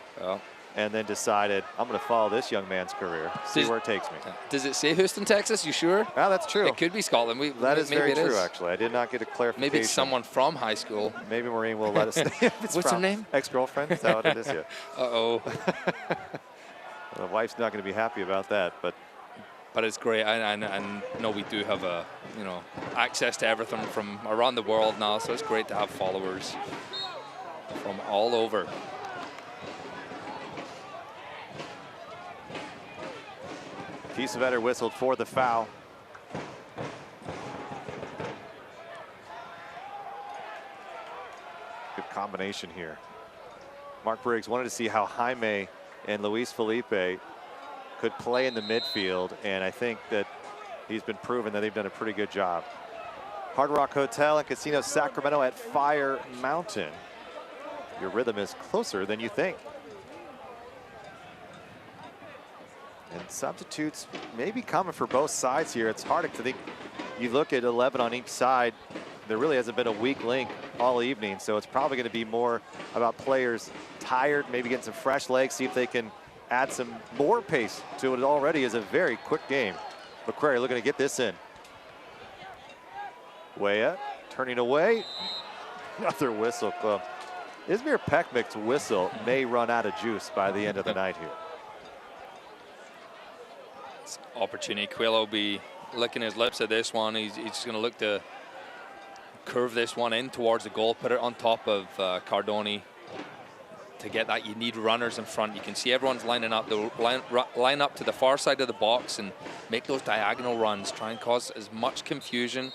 and then decided, I'm going to follow this young man's career, see where it takes me. Does it say Houston, Texas? You sure? Well, that's true. It could be Scotland. That is very true, actually. I did not get a clarification. Maybe it's someone from high school. Maybe Maureen will let us know. What's her name? Ex-girlfriend? Is that what it is? Yeah. Uh-oh. The wife's not going to be happy about that, but it's great. I know we do have access to everything from around the world now, so it's great to have followers from all over. Kiesewetter whistled for the foul. Good combination here. Mark Briggs wanted to see how Jaime and Luis Felipe could play in the midfield, and I think that he's been proven that they've done a pretty good job. Hard Rock Hotel and Casino Sacramento at Fire Mountain. Your rhythm is closer than you think. And substitutes may be coming for both sides here. It's hard to think. You look at 11 on each side, there really hasn't been a weak link all evening, so it's probably going to be more about players tired, maybe getting some fresh legs, see if they can add some more pace to what already is a very quick game. McCrary looking to get this in. Weah turning away. Another whistle club. Izmir Peckmick's whistle may run out of juice by the end of the night here. It's opportunity. Quayle will be licking his lips at this one. He's just going to look to curve this one in towards the goal, put it on top of Cardoni. To get that, you need runners in front. You can see everyone's lining up. They'll line up to the far side of the box and make those diagonal runs. Try and cause as much confusion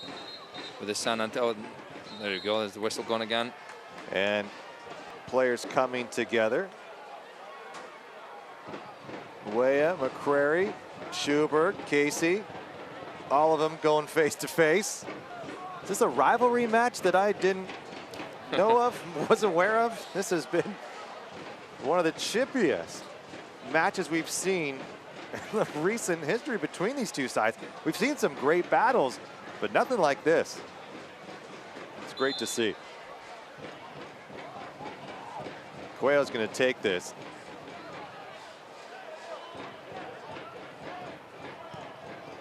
with the San Antonio. There you go. There's the whistle going again. And players coming together. Weah, McCrary, Schubert, Casey, all of them going face to face. Is this a rivalry match that I didn't know of, wasn't aware of? This has been one of the chippiest matches we've seen in the recent history between these two sides. We've seen some great battles, but nothing like this. It's great to see. Cuello's going to take this.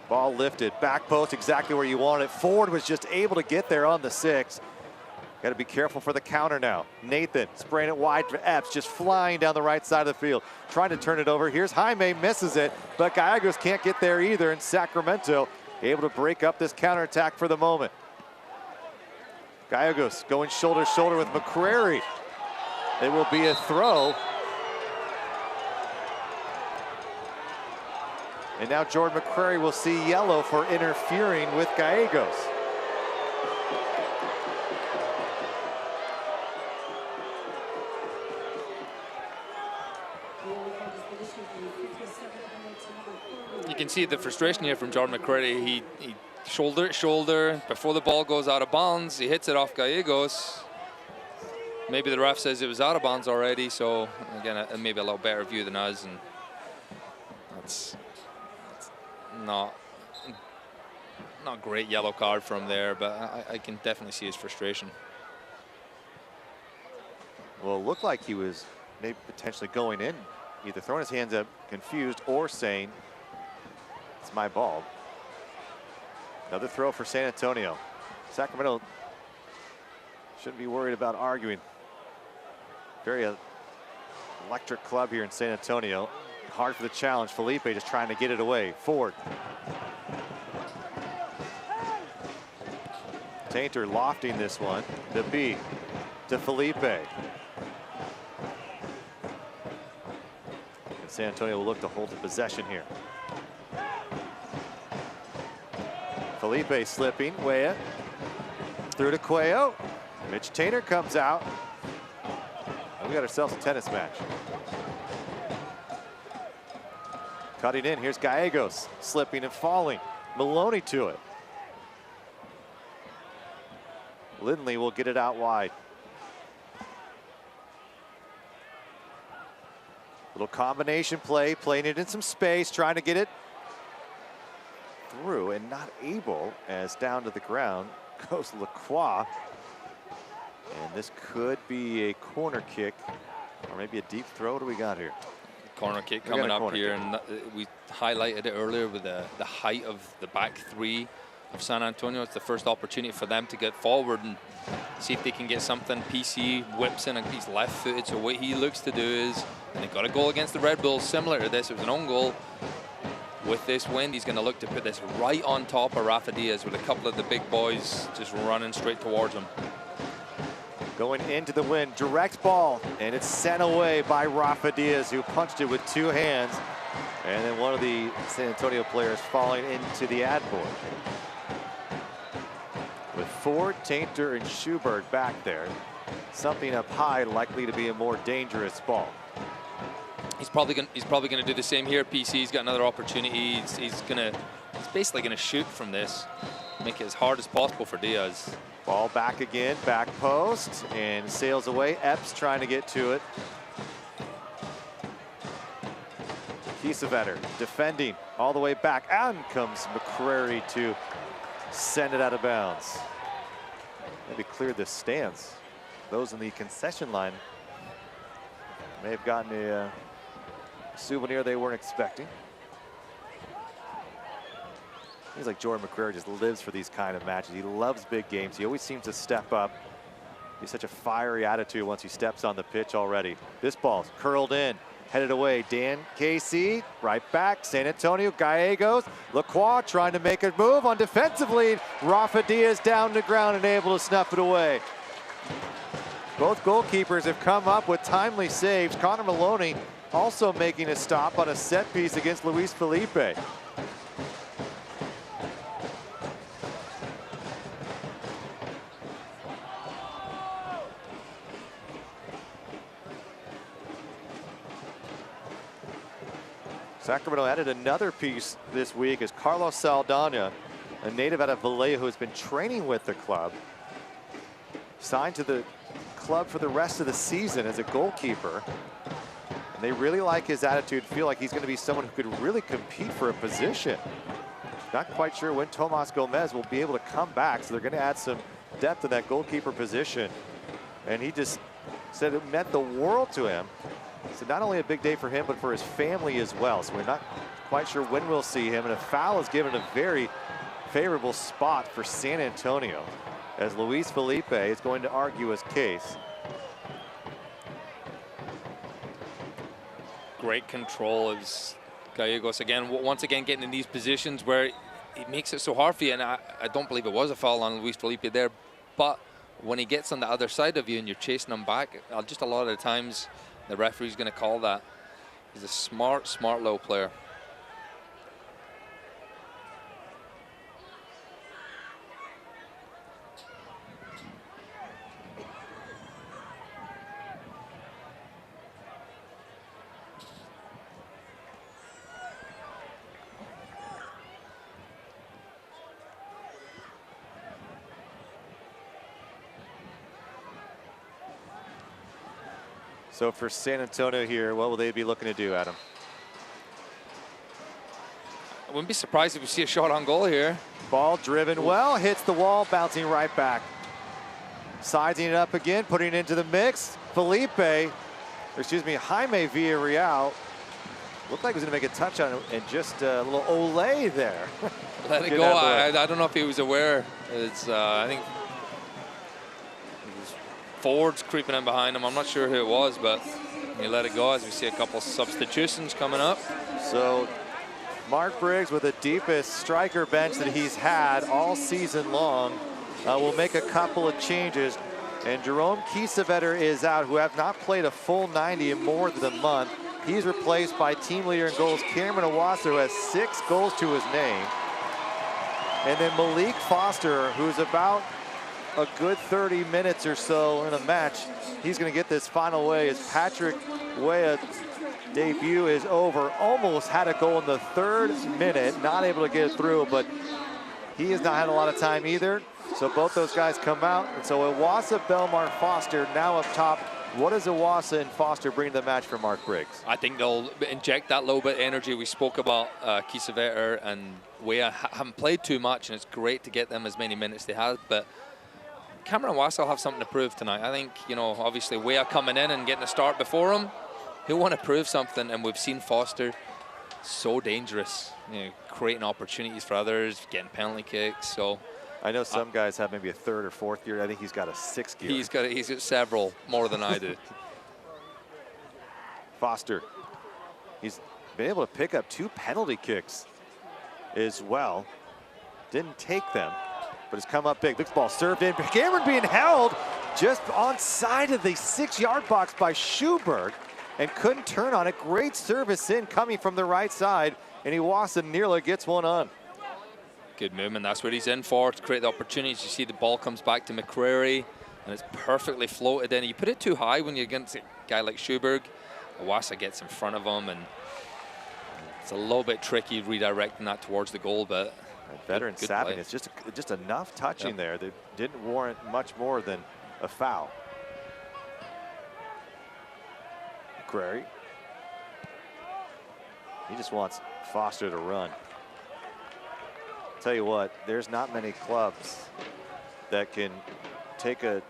Ball lifted, back post exactly where you want it. Ford was just able to get there on the 6. Got to be careful for the counter now. Nathan spraying it wide for Epps, just flying down the right side of the field, trying to turn it over. Here's Jaime, misses it, but Gallegos can't get there either, and Sacramento able to break up this counterattack for the moment. Gallegos going shoulder to shoulder with McCrary. It will be a throw. And now Jordan McCrary will see yellow for interfering with Gallegos. You can see the frustration here from Jordan McCrary. He shoulder before the ball goes out of bounds. He hits it off Gallegos. Maybe the ref says it was out of bounds already. So again, maybe a little better view than us, and that's not great yellow card from there. But I can definitely see his frustration. Well, it looked like he was maybe potentially going in, either throwing his hands up confused or saying, "It's my ball." Another throw for San Antonio. Sacramento shouldn't be worried about arguing. Very electric club here in San Antonio. Hard for the challenge. Felipe just trying to get it away. Ford. Tainter lofting this one. The B to Felipe. And San Antonio will look to hold the possession here. Felipe slipping, Weah through to Cuello. Mitch Tainter comes out. And we got ourselves a tennis match. Cutting in, here's Gallegos, slipping and falling. Maloney to it. Lindley will get it out wide. Little combination play, playing it in some space, trying to get it through and not able, as down to the ground goes Lacroix. And this could be a corner kick or maybe a deep throw. What do we got here? Corner kick coming up here, and we highlighted it earlier with the height of the back three of San Antonio. It's the first opportunity for them to get forward and see if they can get something. PC whips in, and he's left-footed, so what he looks to do is, and they got a goal against the Red Bulls similar to this. It was an own goal. With this wind, he's going to look to put this right on top of Rafa Diaz, with a couple of the big boys just running straight towards him. Going into the wind, direct ball, and it's sent away by Rafa Diaz, who punched it with 2 hands. And then one of the San Antonio players falling into the ad board. With Ford, Tainter, and Schubert back there, something up high likely to be a more dangerous ball. He's probably going to do the same here. PC's got another opportunity. He's basically going to shoot from this, make it as hard as possible for Diaz. Ball back again, back post, and sails away. Epps trying to get to it. Kiesewetter defending all the way back, and comes McCrary to send it out of bounds. Maybe cleared the stance. Those in the concession line may have gotten a souvenir they weren't expecting. Seems like Jordan McCrary just lives for these kind of matches. He loves big games. He always seems to step up. He's such a fiery attitude once he steps on the pitch already. This ball's curled in, headed away. Dan Casey, right back. San Antonio, Gallegos. Lacroix trying to make a move on defensively. Rafa Diaz down to the ground and able to snuff it away. Both goalkeepers have come up with timely saves. Connor Maloney also making a stop on a set piece against Luis Felipe. Sacramento added another piece this week as Carlos Saldana, a native out of Vallejo who has been training with the club, signed to the club for the rest of the season as a goalkeeper. And they really like his attitude, feel like he's going to be someone who could really compete for a position. Not quite sure when Tomas Gomez will be able to come back, so they're going to add some depth in that goalkeeper position. And he just said it meant the world to him. So not only a big day for him, but for his family as well. So we're not quite sure when we'll see him. And a foul is given a very favorable spot for San Antonio, as Luis Felipe is going to argue his case. Great control as Gallegos again, once again getting in these positions where it makes it so hard for you. And I don't believe it was a foul on Luis Felipe there, but when he gets on the other side of you and you're chasing him back, just a lot of the times the referee's going to call that. He's a smart low player. So for San Antonio here, what will they be looking to do, Adam? I wouldn't be surprised if we see a shot on goal here. Ball driven well, hits the wall, bouncing right back. Sizing it up again, putting it into the mix. Jaime Villarreal looked like he was going to make a touch on it, and just a little Olay there. Let it go. I don't know if he was aware. It's I think forwards creeping in behind him. I'm not sure who it was, but he let it go as we see a couple substitutions coming up. So Mark Briggs, with the deepest striker bench that he's had all season long, will make a couple of changes. And Jerome Kiesewetter is out, who have not played a full 90 in more than a month. He's replaced by team leader in goals, Cameron Awasa, who has 6 goals to his name. And then Malik Foster, who's about a good 30 minutes or so in a match. He's going to get this final away as Patrick Weah's debut is over. Almost had a goal in the 3rd minute, not able to get it through, but he has not had a lot of time either. So both those guys come out. And so Awasa, Belmar, Foster now up top. What does Awasa and Foster bring to the match for Mark Briggs? I think they'll inject that little bit of energy. We spoke about Kiesewetter and Weah haven't played too much, and it's great to get them as many minutes they have, but Cameron Awasa will have something to prove tonight. I think, you know, obviously Weah coming in and getting a start before him, he'll want to prove something, and we've seen Foster so dangerous, you know, creating opportunities for others, getting penalty kicks. So I know some guys have maybe a 3rd or 4th gear. I think he's got a 6th gear. He's got several more than I do. Foster, he's been able to pick up 2 penalty kicks as well. Didn't take them, but has come up big. This ball served in. Cameron being held just on side of the 6-yard box by Schuberg and couldn't turn on it. Great service in coming from the right side, and Iwasa nearly gets one on. Good movement. That's what he's in for, to create the opportunities. You see the ball comes back to McCrary, and it's perfectly floated in. You put it too high when you're against a guy like Schuberg. Iwasa gets in front of him, and it's a little bit tricky redirecting that towards the goal, but veteran Sabin, it's just enough touching there that didn't warrant much more than a foul. McCrary. He just wants Foster to run. Tell you what, there's not many clubs that can take a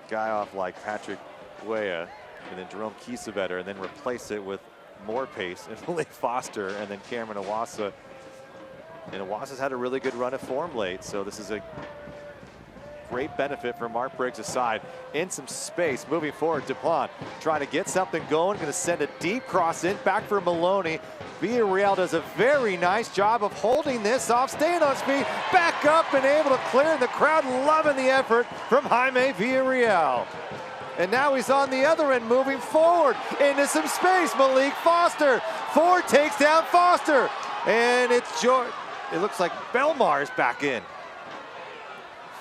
guy off like Patrick Weah and then Jerome Kiesewetter and then replace it with more pace and Malik Foster and then Cameron Awasa. And Awasa's had a really good run of form late, so this is a great benefit for Mark Briggs' side. In some space, moving forward, Dupont trying to get something going, going to send a deep cross in, back for Maloney. Villarreal does a very nice job of holding this off, staying on speed, back up and able to clear, and the crowd loving the effort from Jaime Villarreal. And now he's on the other end, moving forward into some space. Malik Foster, Ford takes down Foster, and it's George. It looks like Belmar is back in.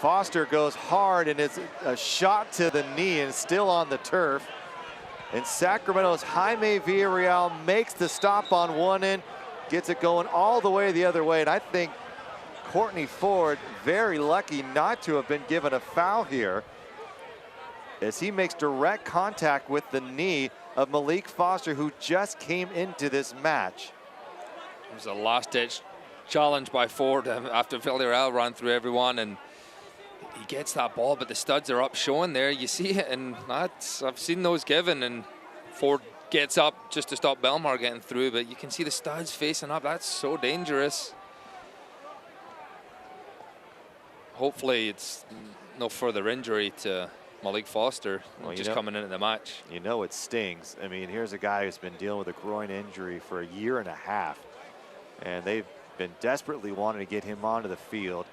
Foster goes hard, and it's a shot to the knee and still on the turf. And Sacramento's Jaime Villarreal makes the stop on one end, gets it going all the way the other way. And I think Courtney Ford very lucky not to have been given a foul here, as he makes direct contact with the knee of Malik Foster, who just came into this match. It was a last-ditch challenge by Ford after Villarreal ran through everyone, and gets that ball, but the studs are up showing there. You see it, and I've seen those given, and Ford gets up just to stop Belmar getting through, but you can see the studs facing up. That's so dangerous. Hopefully it's no further injury to Malik Foster, just coming into the match. You know it stings. I mean, here's a guy who's been dealing with a groin injury for a year and a half, and they've been desperately wanting to get him onto the field.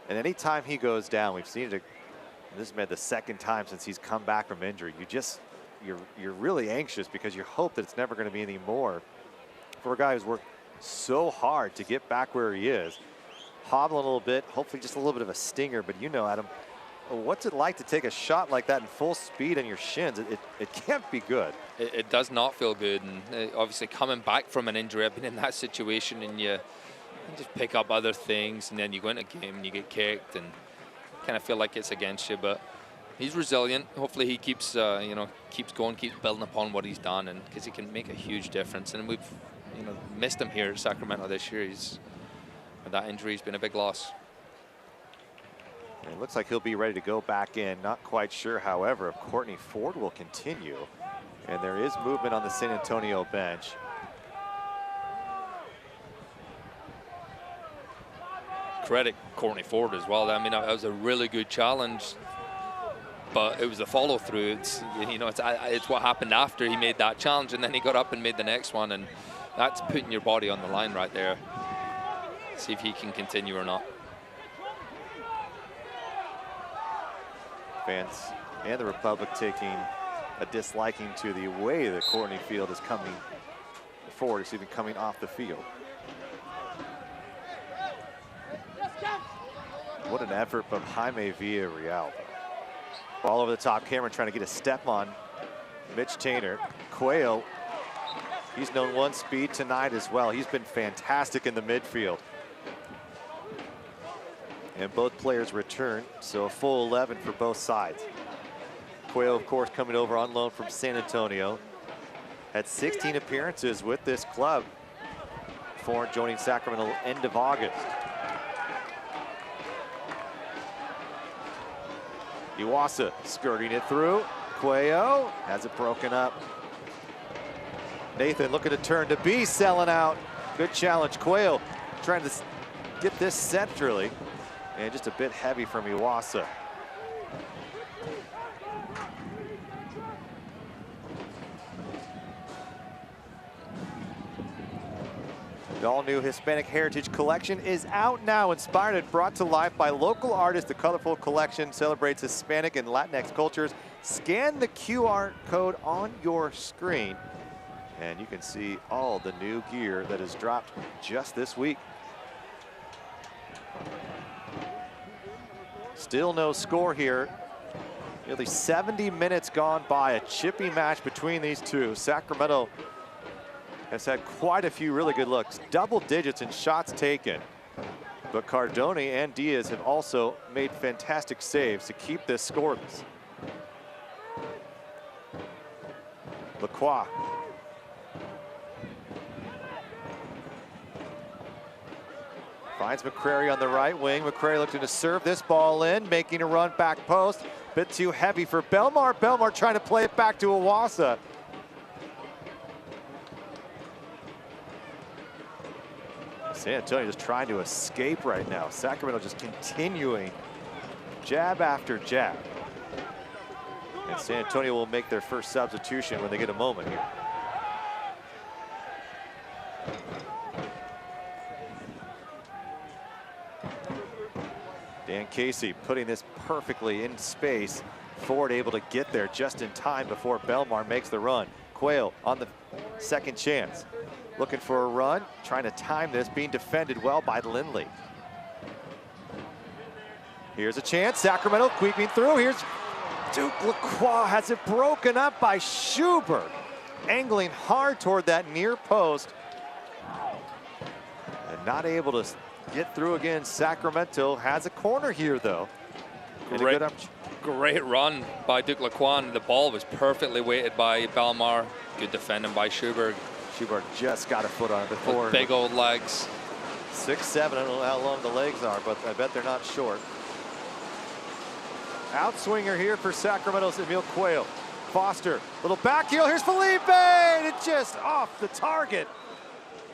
And anytime he goes down, we've seen it. This has been the second time since he's come back from injury. You're really anxious because you hope that it's never going to be any more for a guy who's worked so hard to get back where he is. Hobbling a little bit, hopefully just a little bit of a stinger, but you know, Adam, what's it like to take a shot like that in full speed on your shins? It can't be good. It does not feel good, and obviously coming back from an injury, I've been in that situation, and you just pick up other things, and then you go into a game and you get kicked and kind of feel like it's against you. But he's resilient. Hopefully he keeps keeps going, keeps building upon what he's done, and because he can make a huge difference. And we've missed him here at Sacramento this year. With that injury, he's been a big loss. And it looks like he'll be ready to go back in. Not quite sure, however, if Courtney Ford will continue. And there is movement on the San Antonio bench. Credit Courtney Ford as well. I mean, that was a really good challenge, but it was a follow through. It's what happened after he made that challenge, and then he got up and made the next one, and that's putting your body on the line right there. See if he can continue or not. Fans and the Republic taking a disliking to the way that Courtney Field is coming forward. It's even coming off the field. What an effort from Jaime Villarreal. Ball over the top. Cameron trying to get a step on Mitch Tainer. Cuello, he's known one speed tonight as well. He's been fantastic in the midfield. And both players return, so a full 11 for both sides. Cuello, of course, coming over on loan from San Antonio. Had 16 appearances with this club before joining Sacramento end of August. Iwasa skirting it through. Cuello has it broken up. Nathan looking to turn to B, selling out. Good challenge. Cuello trying to get this centrally. And just a bit heavy from Iwasa. The all-new Hispanic Heritage Collection is out now, inspired and brought to life by local artists. The colorful collection celebrates Hispanic and Latinx cultures. Scan the QR code on your screen, and you can see all the new gear that has dropped just this week. Still no score here. Nearly 70 minutes gone by, a chippy match between these two. Sacramento has had quite a few really good looks, double digits in shots taken. But Cardone and Diaz have also made fantastic saves to keep this scoreless. Lacroix. Finds McCrary on the right wing. McCrary looking to serve this ball in, making a run back post. Bit too heavy for Belmar. Belmar trying to play it back to Iwasa. San Antonio just trying to escape right now. Sacramento just continuing jab after jab. And San Antonio will make their first substitution when they get a moment here. Dan Casey putting this perfectly in space. Ford able to get there just in time before Belmar makes the run. Quayle on the second chance. Looking for a run, trying to time this, being defended well by Lindley. Here's a chance, Sacramento creeping through. Here's Duke Lacroix, has it broken up by Schubert. Angling hard toward that near post. And not able to get through again. Sacramento has a corner here though. Great run by Duke Lacroix. The ball was perfectly weighted by Belmar. Good defending by Schubert. Schubert just got a foot on it before. With big old legs. 6'7", I don't know how long the legs are, but I bet they're not short. Outswinger here for Sacramento's Emil Cuello. Foster, little back heel, here's Felipe, and it just off the target.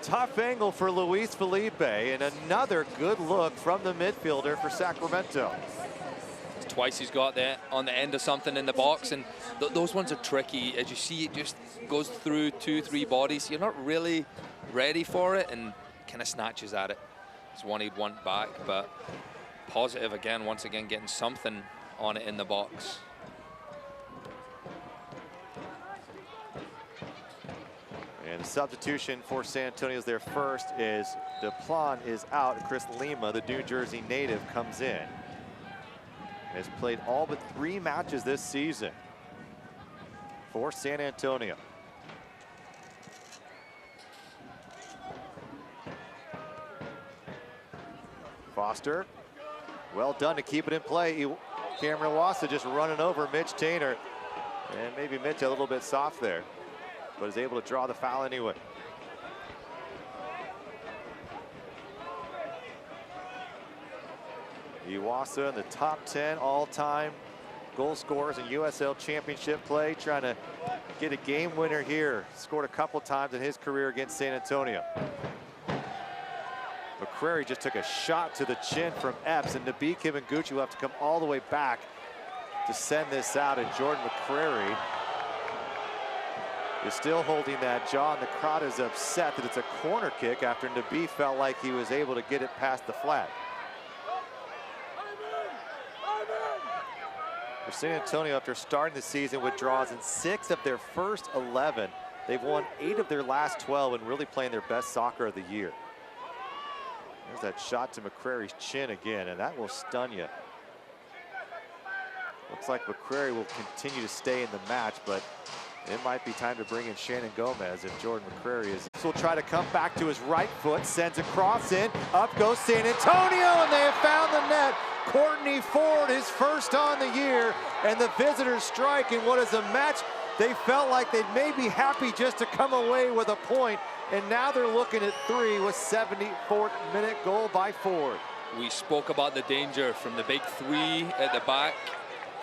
Tough angle for Luis Felipe, and another good look from the midfielder for Sacramento. Twice he's got that on the end of something in the box, and those ones are tricky. As you see, it just goes through 2-3 bodies. You're not really ready for it, and kind of snatches at it. It's one he'd want back, but positive again, once again, getting something on it in the box. And the substitution for San Antonio's their first is Duplan is out. Chris Lima, the New Jersey native, comes in. Has played all but 3 matches this season for San Antonio. Foster, well done to keep it in play. Cameron Wassa just running over Mitch Tainer. And maybe Mitch a little bit soft there, but is able to draw the foul anyway. Iwasa in the top 10 all-time goal scorers in USL Championship play, trying to get a game winner here. Scored a couple times in his career against San Antonio. McCrary just took a shot to the chin from Epps, and Nabi Kibanguchi will have to come all the way back to send this out, and Jordan McCrary is still holding that jaw, and the crowd is upset that it's a corner kick after Nabi felt like he was able to get it past the flag. For San Antonio, after starting the season with draws in 6 of their first 11, they've won 8 of their last 12 and really playing their best soccer of the year. There's that shot to McCrary's chin again, and that will stun you. Looks like McCrary will continue to stay in the match, but it might be time to bring in Shannon Gomez if Jordan McCrary is. Will try to come back to his right foot, sends a cross in, up goes San Antonio, and they have found the net. Courtney Ford, his first on the year, and the visitors strike in what is a match they felt like they may be happy just to come away with a point, and now they're looking at 3 with 74th minute goal by Ford. We spoke about the danger from the big 3 at the back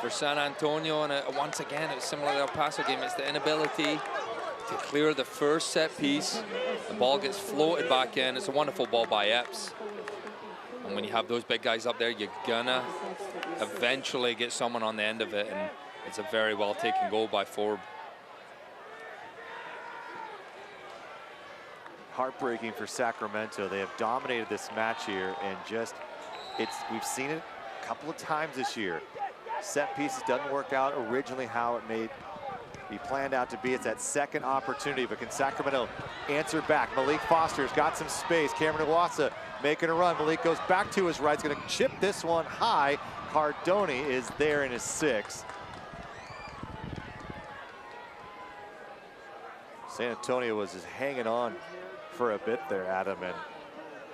for San Antonio, and once again, it's similar to El Paso game. It's the inability to clear the first set piece. The ball gets floated back in. It's a wonderful ball by Epps. And when you have those big guys up there, you're gonna eventually get someone on the end of it, and it's a very well taken goal by Ford. Heartbreaking for Sacramento. They have dominated this match here, and just we've seen it a couple of times this year. Set pieces doesn't work out originally how it may be planned out to be. It's that second opportunity, but can Sacramento answer back? Malik Foster's got some space. Cameron Iwasa making a run. Malik goes back to his right. He's going to chip this one high. Cardoni is there in his 6th. San Antonio was just hanging on for a bit there, Adam, and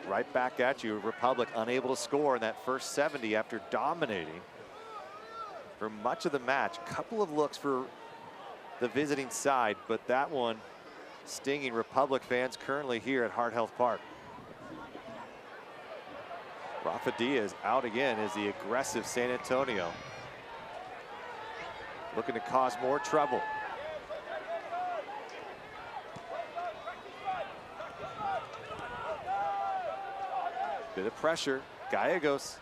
right back at you. Republic unable to score in that first 70 after dominating for much of the match. Couple of looks for the visiting side, but that one stinging Republic fans currently here at Heart Health Park. Rafa Diaz out again is the aggressive San Antonio, looking to cause more trouble. Bit of pressure. Gallegos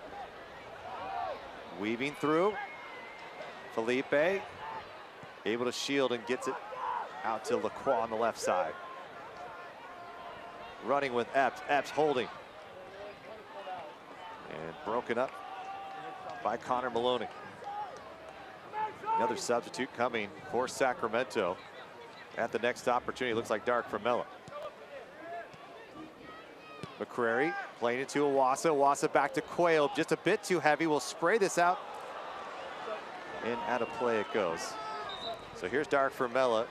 weaving through. Felipe able to shield and gets it out to Lacroix on the left side. Running with Epps. Epps holding. And broken up by Connor Maloney. Another substitute coming for Sacramento at the next opportunity. Looks like Dark Formella. McCrary playing into Iwasa. Iwasa back to Quayle. Just a bit too heavy. We'll spray this out. And out of play it goes. So here's Dark Formella.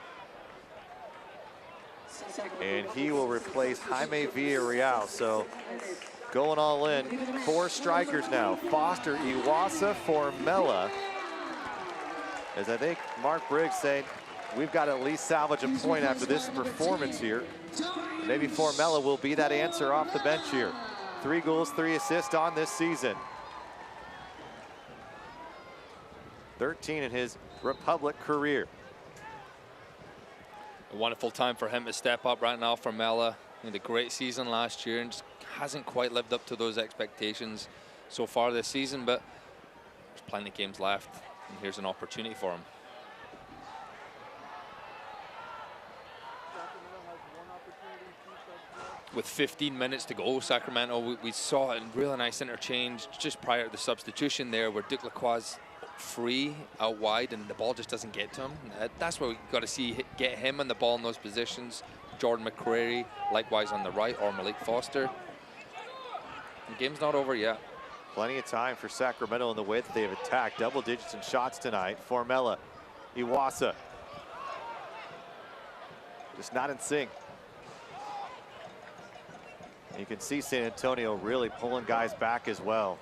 And he will replace Jaime Villarreal. So going all in. 4 strikers now. Foster, Iwasa, Formella. As I think Mark Briggs saying, we've got to at least salvage a point after this performance here. Maybe Formella will be that answer off the bench here. 3 goals, 3 assists on this season. 13 in his Republic career. A wonderful time for him to step up right now for Mella. He had a great season last year and just hasn't quite lived up to those expectations so far this season, but there's plenty of games left, and here's an opportunity for him. With 15 minutes to go, Sacramento, we saw a really nice interchange just prior to the substitution there where Duke Lacroix's free out wide and the ball just doesn't get to him. That's where we got to see get him on the ball in those positions. Jordan McCrary likewise on the right, or Malik Foster. The game's not over yet. Plenty of time for Sacramento in the way that they've attacked. Double digits in shots tonight. Formella, Iwasa. Just not in sync. You can see San Antonio really pulling guys back as well.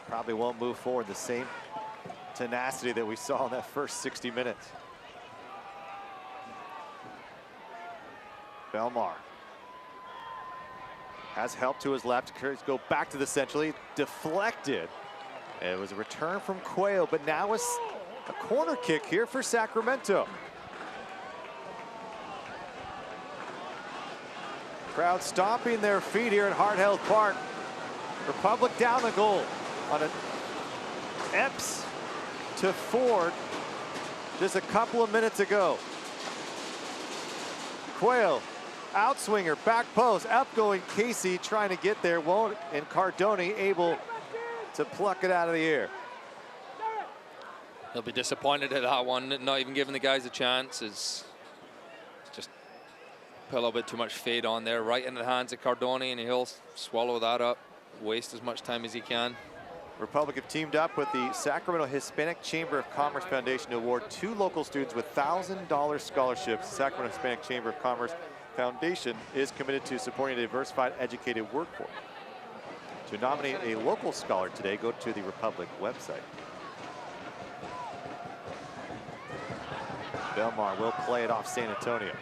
Probably won't move forward the same tenacity that we saw in that first 60 minutes. Belmar has help to his left. Go back to the centrally, deflected. It was a return from Quayle, but now it's a corner kick here for Sacramento. Crowd stomping their feet here at Hart Health Park. Republic down the goal on an Epps to Ford just a couple of minutes ago. Quayle, outswinger, back post, outgoing Casey trying to get there, won't, and Cardone able to pluck it out of the air. He'll be disappointed at that one, not even giving the guys a chance. It's just put a little bit too much fade on there, right in the hands of Cardone, and he'll swallow that up, waste as much time as he can. Republic have teamed up with the Sacramento Hispanic Chamber of Commerce Foundation to award 2 local students with $1,000 scholarships. The Sacramento Hispanic Chamber of Commerce Foundation is committed to supporting a diversified, educated workforce. To nominate a local scholar today, go to the Republic website. Belmar will play it off San Antonio.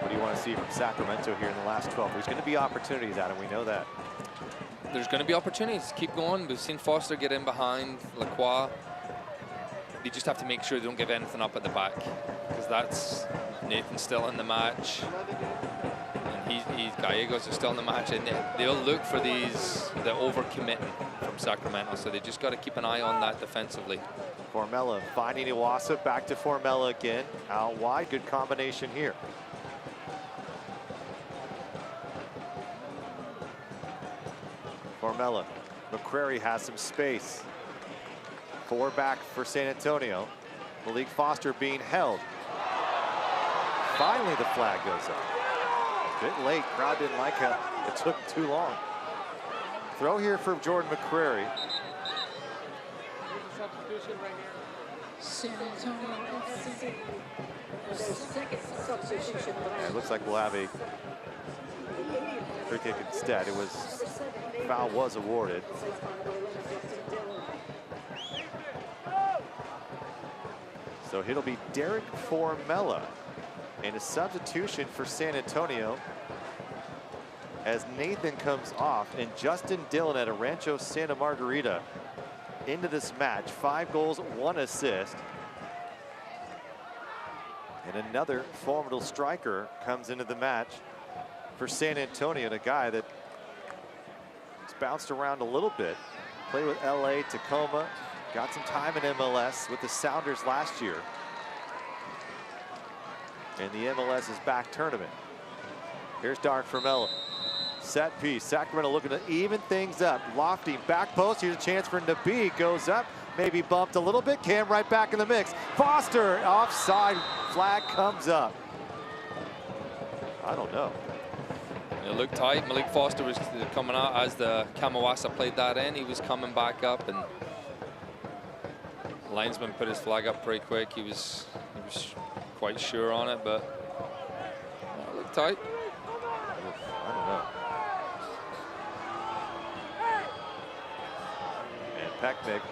What do you want to see from Sacramento here in the last 12? There's going to be opportunities, Adam, we know that. There's going to be opportunities. Keep going. We've seen Foster get in behind Lacroix. They just have to make sure they don't give anything up at the back, because that's Nathan's still in the match, and Gallegos is still in the match, and they'll look for the overcommitting from Sacramento, so they just got to keep an eye on that defensively. Formella finding Iwasa, back to Formella again, out wide, good combination here. Formella, McCrary has some space. 4 back for San Antonio. Malik Foster being held. Finally the flag goes up. Bit late, crowd didn't like it. It took too long. Throw here for Jordan McCrary. San Antonio FC. Second substitution. It looks like we'll have a free kick instead. Foul was awarded. So it'll be Derek Formella and a substitution for San Antonio as Nathan comes off, and Justin Dillon at a Rancho Santa Margarita into this match. 5 goals, 1 assist. And another formidable striker comes into the match for San Antonio, and a guy that has bounced around a little bit. Played with LA, Tacoma, got some time in MLS with the Sounders last year in the MLS's back tournament. Here's Dark Formella. Set piece. Sacramento looking to even things up. Lofting back post. Here's a chance for Nabi. Goes up. Maybe bumped a little bit. Cam right back in the mix. Foster offside. Flag comes up. I don't know. It looked tight. Malik Foster was coming out as the Kamawasa played that in. He was coming back up, and linesman put his flag up pretty quick. He was quite sure on it, but it looked tight. I don't know. And Pecknick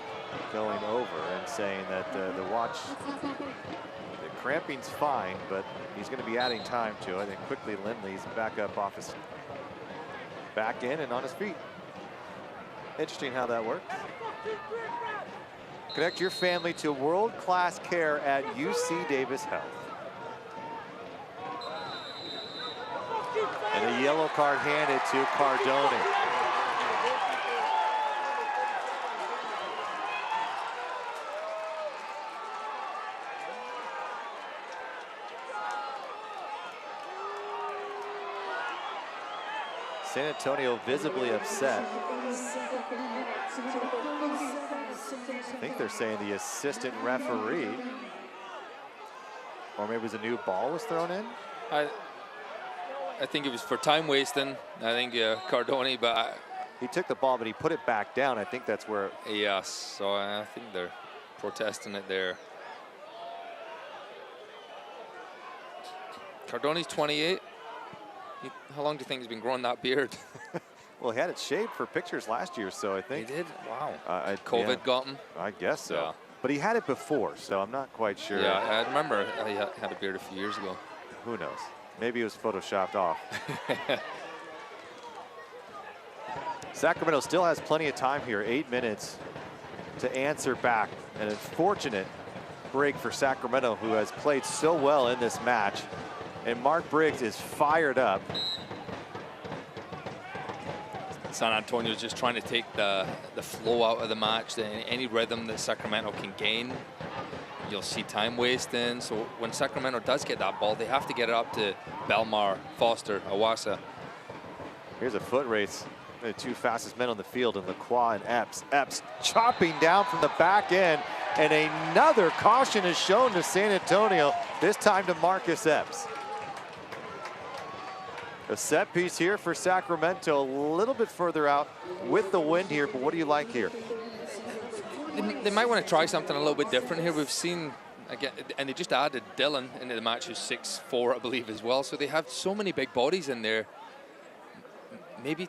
going over and saying that the cramping's fine, but he's going to be adding time to it. And quickly Lindley's back up off his Back in and on his feet. Interesting how that works. Connect your family to world-class care at UC Davis Health. And a yellow card handed to Cardone. San Antonio visibly upset. I think they're saying the assistant referee, or maybe it was a new ball was thrown in. I think it was for time wasting. I think Cardone, but he took the ball, but he put it back down. I think that's where. Yes, so I think they're protesting it there. Cardone's 28. How long do you think he's been growing that beard? Well, he had it shaved for pictures last year, so I think. He did? Wow. COVID got him? I guess so. Yeah. But he had it before, so I'm not quite sure. Yeah, I remember he had a beard a few years ago. Who knows? Maybe it was photoshopped off. Sacramento still has plenty of time here, 8 minutes to answer back. An unfortunate break for Sacramento, who has played so well in this match. And Mark Briggs is fired up. San Antonio's just trying to take the flow out of the match. Any rhythm that Sacramento can gain, you'll see time wasting. So when Sacramento does get that ball, they have to get it up to Belmar, Foster, Awasa. Here's a foot race. The two fastest men on the field, and Lacroix and Epps. Epps chopping down from the back end, and another caution is shown to San Antonio, this time to Marcus Epps. A set piece here for Sacramento, a little bit further out with the wind here, but what do you like here? They might want to try something a little bit different here. We've seen, again, and they just added Dylan into the match, who's 6'4", I believe, as well. So they have so many big bodies in there. Maybe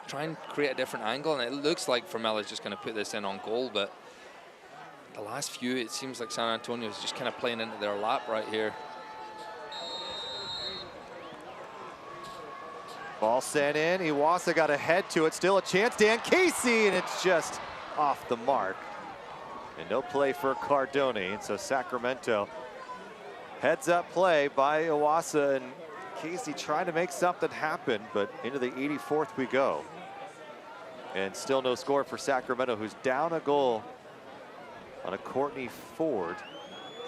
try and create a different angle, and it looks like Formella's just going to put this in on goal, but the last few, it seems like San Antonio is just kind of playing into their lap right here. Ball sent in, Iwasa got a head to it, still a chance, Dan Casey, and it's just off the mark. And no play for Cardone, and so Sacramento heads up play by Iwasa, and Casey trying to make something happen, but into the 84th we go. And still no score for Sacramento, who's down a goal on a Courtney Ford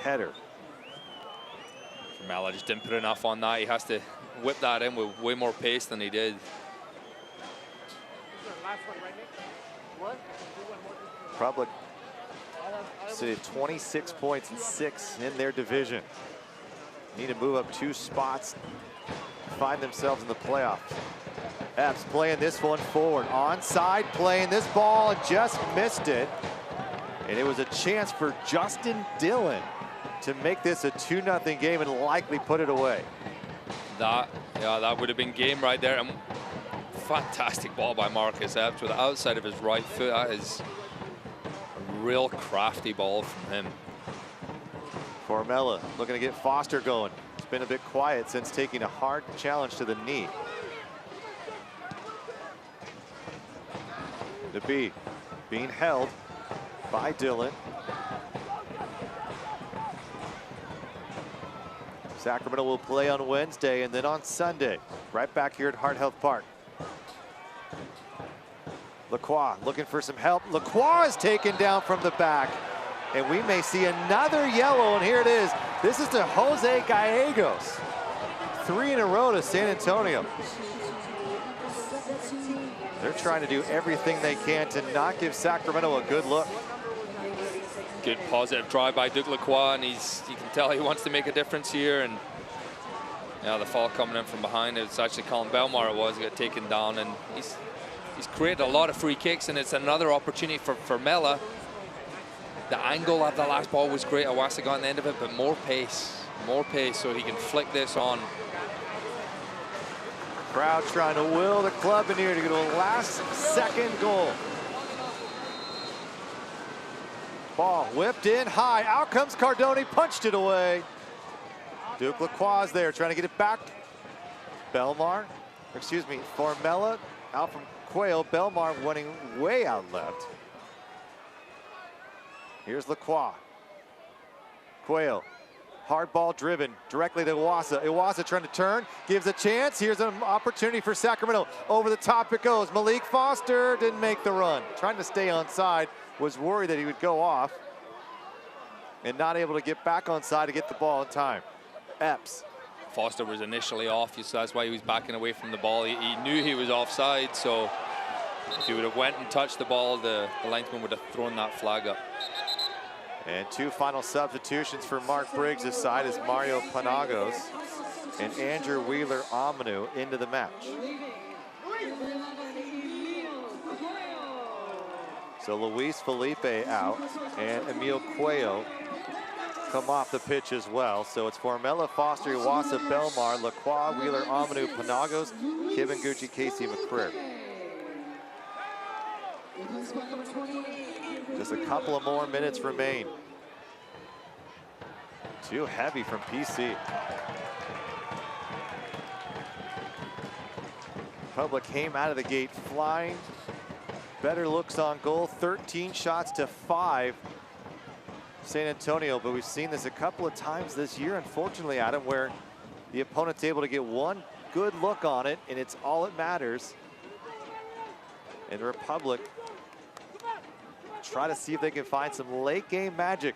header. Formella just didn't put enough on that. He has to whip that in with way more pace than he did. Public City 26 points and 6 in their division. Need to move up 2 spots, find themselves in the playoffs. Epps playing this one forward, onside playing this ball and just missed it. And it was a chance for Justin Dillon to make this a 2-0 game and likely put it away. That would have been game right there. And fantastic ball by Marcus Epps with the outside of his right foot. That is a real crafty ball from him. Formella looking to get Foster going. It's been a bit quiet since taking a hard challenge to the knee. The B being held by Dillon. Sacramento will play on Wednesday and then on Sunday, right back here at Heart Health Park. Lacroix looking for some help. Lacroix is taken down from the back, and we may see another yellow, and here it is. This is to Jose Gallegos. 3 in a row to San Antonio. They're trying to do everything they can to not give Sacramento a good look. Good positive drive by Duke Lacroix, and you can tell he wants to make a difference here. And the fall coming in from behind, it's actually Colin Belmar he got taken down, and he's created a lot of free kicks, and it's another opportunity for Formella. The angle of the last ball was great. Awasa got on the end of it, but more pace so he can flick this on. Crowd trying to will the club in here to get a last-second goal. Ball whipped in high. Out comes Cardone, punched it away. Duke Lacroix there trying to get it back. Formella out from Quayle. Belmar winning way out left. Here's Lacroix. Quayle, hard ball driven directly to Iwasa. Iwasa trying to turn, gives a chance. Here's an opportunity for Sacramento. Over the top it goes. Malik Foster didn't make the run. Trying to stay onside, was worried that he would go off and not able to get back onside to get the ball in time. Epps. Foster was initially off, so that's why he was backing away from the ball. He knew he was offside, so if he would have went and touched the ball, the linesman would have thrown that flag up. And 2 final substitutions for Mark Briggs' side is Mario Panagos and Andrew Wheeler-Amanu into the match. So Luis Felipe out and Emil Cuello come off the pitch as well. So it's Formella, Foster, Iwasa, Belmar, Lacroix, Wheeler-Amanu, Panagos, Kibanguchi, Casey McCreary. Just a couple of more minutes remain. Too heavy from PC. Republic came out of the gate flying. Better looks on goal, 13 shots to 5. San Antonio, but we've seen this a couple of times this year, unfortunately, Adam, where the opponent's able to get one good look on it, and it's all that matters. And the Republic try to see if they can find some late game magic.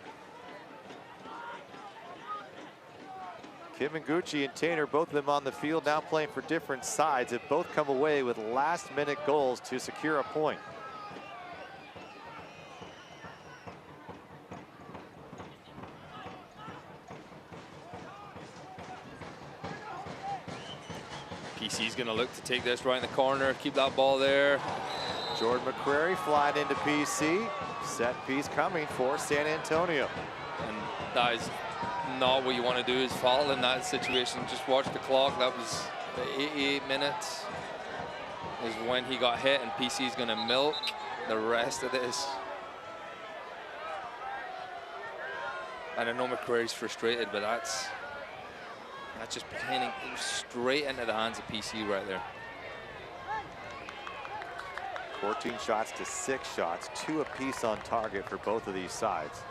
Kibanguchi and Tainer, both of them on the field, now playing for different sides, have both come away with last-minute goals to secure a point. PC's going to look to take this right in the corner, keep that ball there. Jordan McCrary flying into PC. Set piece coming for San Antonio. And that is not what you want to do, is foul in that situation. Just watch the clock. That was 88 minutes is when he got hit, and PC's going to milk the rest of this. And I know McCrary's frustrated, but that's just playing straight into the hands of PC right there. 14 shots to 6 shots, 2 apiece on target for both of these sides.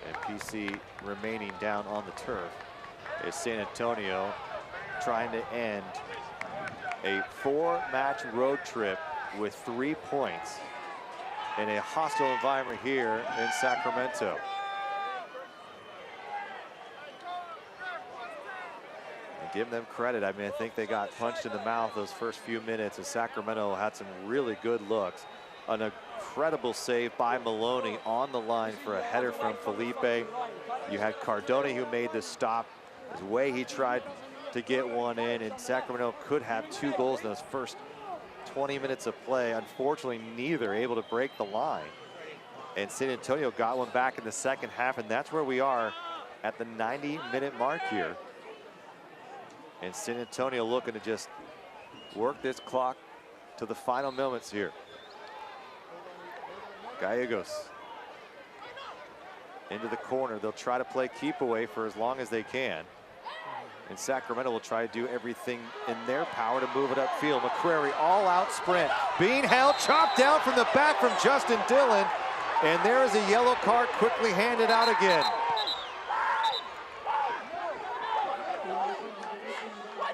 And PC remaining down on the turf is San Antonio trying to end a 4-match road trip with 3 points in a hostile environment here in Sacramento. Give them credit. I mean, I think they got punched in the mouth those first few minutes, as Sacramento had some really good looks. An incredible save by Maloney on the line for a header from Felipe. You had Cardone, who made the stop. The way he tried to get one in, and Sacramento could have 2 goals in those first 20 minutes of play. Unfortunately, neither able to break the line. And San Antonio got one back in the second half, and that's where we are at the 90-minute mark here. And San Antonio looking to just work this clock to the final moments here. Gallegos into the corner. They'll try to play keep away for as long as they can. And Sacramento will try to do everything in their power to move it upfield. McCrary all-out sprint. Being held, chopped down from the back from Justin Dillon. And there is a yellow card quickly handed out again.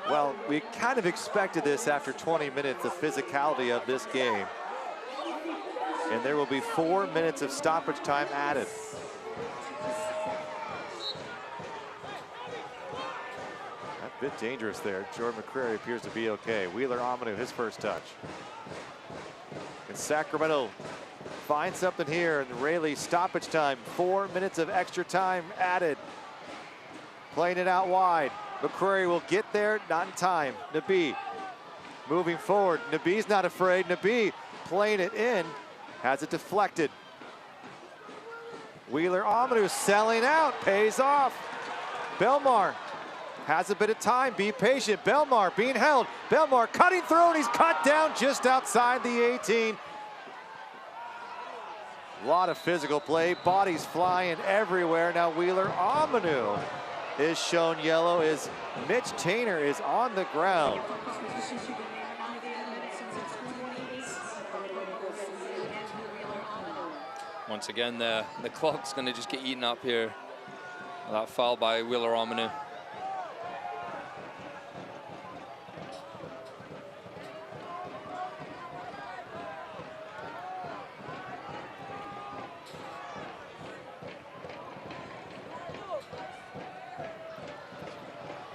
Well, we kind of expected this after 20 minutes, the physicality of this game. And there will be 4 minutes of stoppage time added. That's a bit dangerous there. Jordan McCrary appears to be okay. Wheeler-Amanu, his first touch. And Sacramento finds something here, and Rayleigh stoppage time. 4 minutes of extra time added. Playing it out wide. McCrary will get there, not in time. Nabi moving forward. Nabi's not afraid. Nabi playing it in, has it deflected. Wheeler-Amanu selling out, pays off. Belmar has a bit of time, be patient. Belmar being held. Belmar cutting through, and he's cut down just outside the 18. A lot of physical play, bodies flying everywhere. Now Wheeler-Amanu is shown yellow as Mitch Tainer is on the ground. Once again, the clock's going to just get eaten up here. That foul by Wheeler Omanu.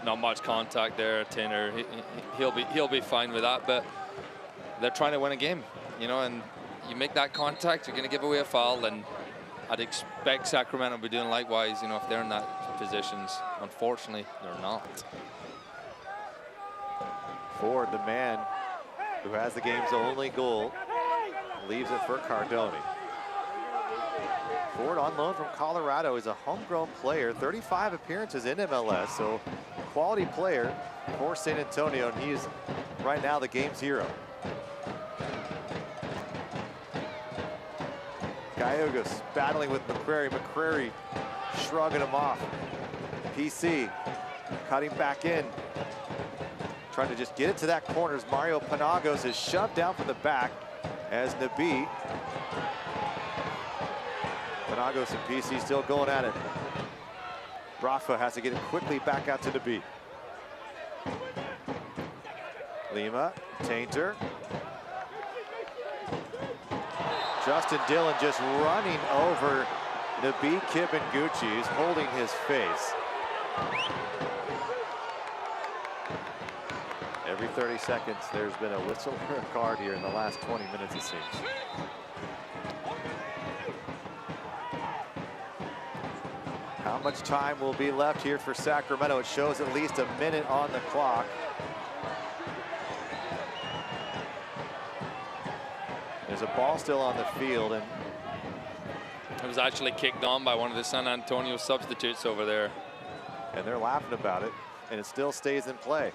Not much contact there, Tainer. He'll be fine with that, but they're trying to win a game, you know, and you make that contact, you're going to give away a foul, and I'd expect Sacramento to be doing likewise, you know, if they're in that positions. Unfortunately, they're not. Ford, the man who has the game's only goal, leaves it for Cardone. Ford on loan from Colorado is a homegrown player, 35 appearances in MLS, so quality player for San Antonio, and he is right now the game's hero. Gallegos battling with McCrary. McCrary shrugging him off. PC cutting back in, trying to just get it to that corner as Mario Panagos is shoved down from the back as Nabi. Panagos and PC still going at it. Rafa has to get it quickly back out to Nabi. Lima, Tainter. Justin Dillon just running over Nabi Kibbenguchi. He's holding his face. Every 30 seconds, there's been a whistle or a card here in the last 20 minutes, it seems. How much time will be left here for Sacramento? It shows at least a minute on the clock. There's a ball still on the field, and it was actually kicked on by one of the San Antonio substitutes over there. And they're laughing about it, and it still stays in play.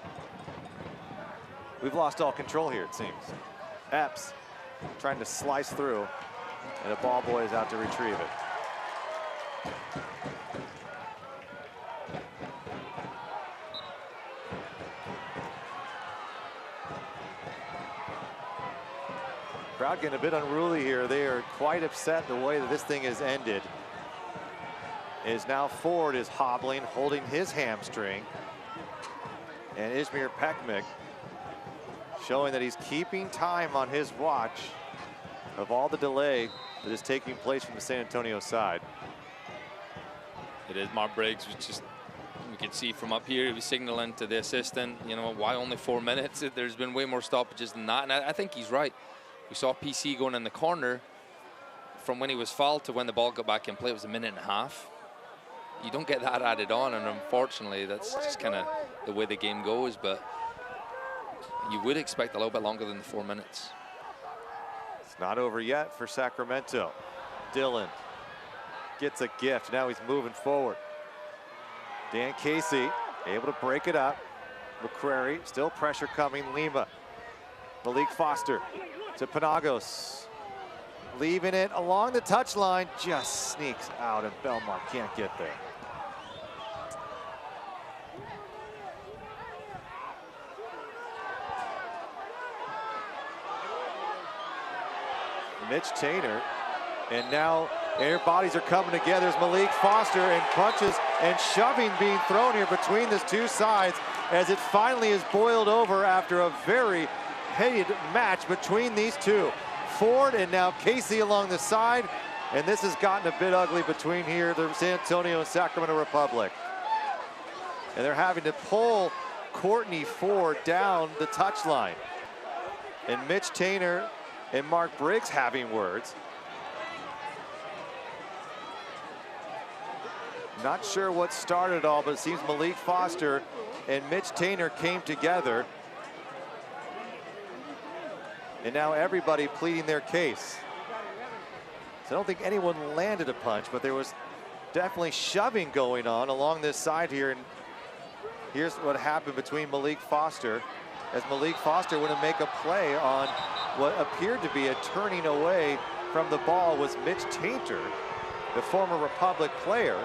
We've lost all control here, it seems. Epps trying to slice through, and the ball boy is out to retrieve it. Crowd getting a bit unruly here. They are quite upset the way that this thing has ended. Is now Ford is hobbling, holding his hamstring. And Izmir Pekmik showing that he's keeping time on his watch of all the delay that is taking place from the San Antonio side. It is Mark Briggs, which just, we can see from up here, he was signaling to the assistant, you know, why only 4 minutes? There's been way more stoppages than that, and I think he's right. We saw PC going in the corner. From when he was fouled to when the ball got back in play, it was a minute and a half. You don't get that added on, and unfortunately, that's just kind of the way the game goes, but you would expect a little bit longer than the 4 minutes. It's not over yet for Sacramento. Dillon gets a gift. Now he's moving forward. Dan Casey able to break it up. McCrary, still pressure coming. Lima. Malik Foster to Panagos. Leaving it along the touchline. Just sneaks out, and Belmont can't get there. Mitch Tainer, and now their bodies are coming together as Malik Foster, and punches and shoving being thrown here between the two sides as it finally is boiled over after a very heated match between these two. Ford and now Casey along the side, and this has gotten a bit ugly between here, the San Antonio and Sacramento Republic. And they're having to pull Courtney Ford down the touchline. And Mitch Tainer and Mark Briggs having words. Not sure what started it all, but it seems Malik Foster and Mitch Tainer came together. And now everybody pleading their case. So I don't think anyone landed a punch, but there was definitely shoving going on along this side here. And here's what happened between Malik Foster, as Malik Foster went to make a play on what appeared to be a turning away from the ball was Mitch Tainter, the former Republic player.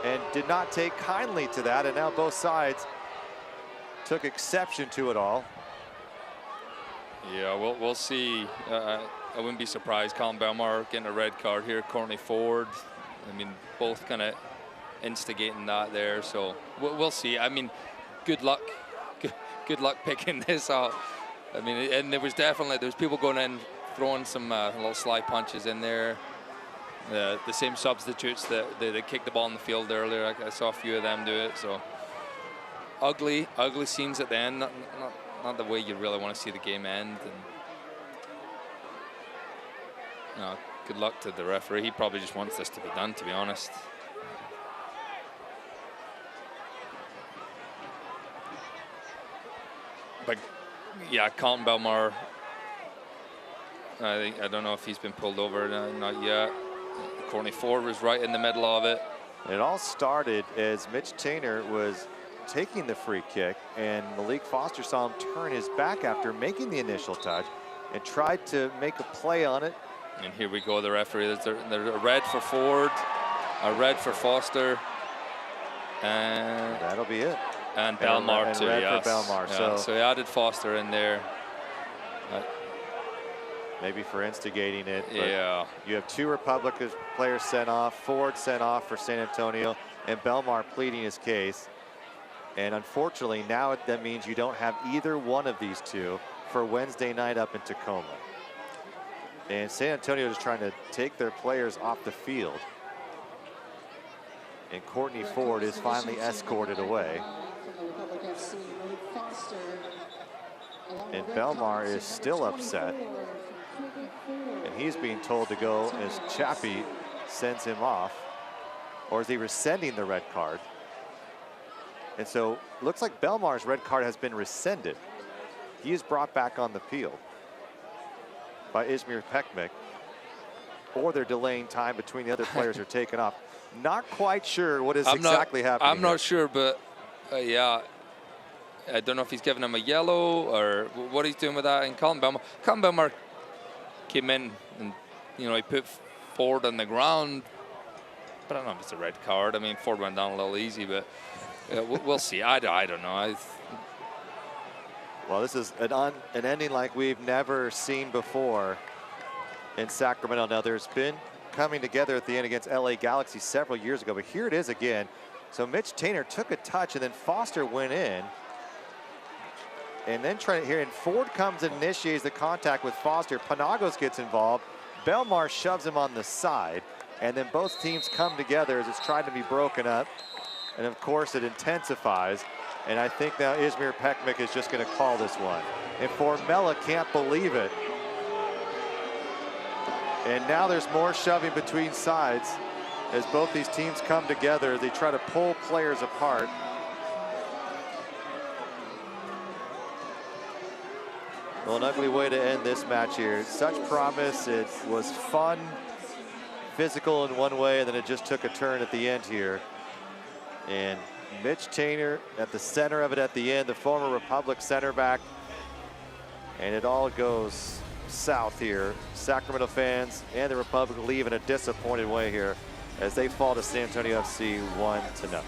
and did not take kindly to that, and now both sides took exception to it all. Yeah, we'll see. I wouldn't be surprised. Colin Belmar getting a red card here. Courtney Ford, I mean, both kind of instigating that there. So we'll see. I mean, good luck. Good luck picking this out. I mean, and there was people going in, throwing some little slide punches in there. The same substitutes that they kicked the ball in the field earlier. I saw a few of them do it. So ugly scenes at the end. Not the way you really want to see the game end. And no, good luck to the referee. He probably just wants this to be done, to be honest. But yeah, Colin Belmar, I don't know if he's been pulled over, not yet. Courtney Ford was right in the middle of it. It all started as Mitch Tainer was taking the free kick, and Malik Foster saw him turn his back after making the initial touch and tried to make a play on it. And here we go, the referee. There's a red for Ford, a red for Foster, and that'll be it. And Belmar too, yes. For Belmar. Yeah, so he added Foster in there. Maybe for instigating it. Yeah. You have 2 Republican players sent off, Ford sent off for San Antonio, and Belmar pleading his case. And unfortunately, now that means you don't have either one of these 2 for Wednesday night up in Tacoma. And San Antonio is trying to take their players off the field. And Courtney Ford is finally escorted away. And Belmar is still upset. And he's being told to go as Chippy sends him off. Or is he rescinding the red card? And so looks like Belmar's red card has been rescinded. He is brought back on the field by Izmir Pekmik, or they're delaying time between the other players are taken off. Not quite sure what is exactly happening. I'm not sure, but yeah, I don't know if he's giving him a yellow or what he's doing with that. And Colin Belmar came in and, you know, he put Ford on the ground, but I don't know if it's a red card. I mean, Ford went down a little easy, but we'll see. I don't know. Well, this is an ending like we've never seen before in Sacramento. Now, there's been coming together at the end against LA Galaxy several years ago, but here it is again. So Mitch Tainer took a touch, and then Foster went in. And then trying to here, and Ford comes and initiates the contact with Foster. Panagos gets involved. Belmar shoves him on the side. And then both teams come together as it's trying to be broken up. And of course, it intensifies. And I think now Izmir Pekmik is just going to call this one. And Formella can't believe it. And now there's more shoving between sides as both these teams come together. They try to pull players apart. Well, an ugly way to end this match here. Such promise. It was fun, physical in one way, and then it just took a turn at the end here. And Mitch Tainer at the center of it at the end, the former Republic center back. And it all goes south here. Sacramento fans and the Republic leave in a disappointed way here as they fall to San Antonio FC 1-0.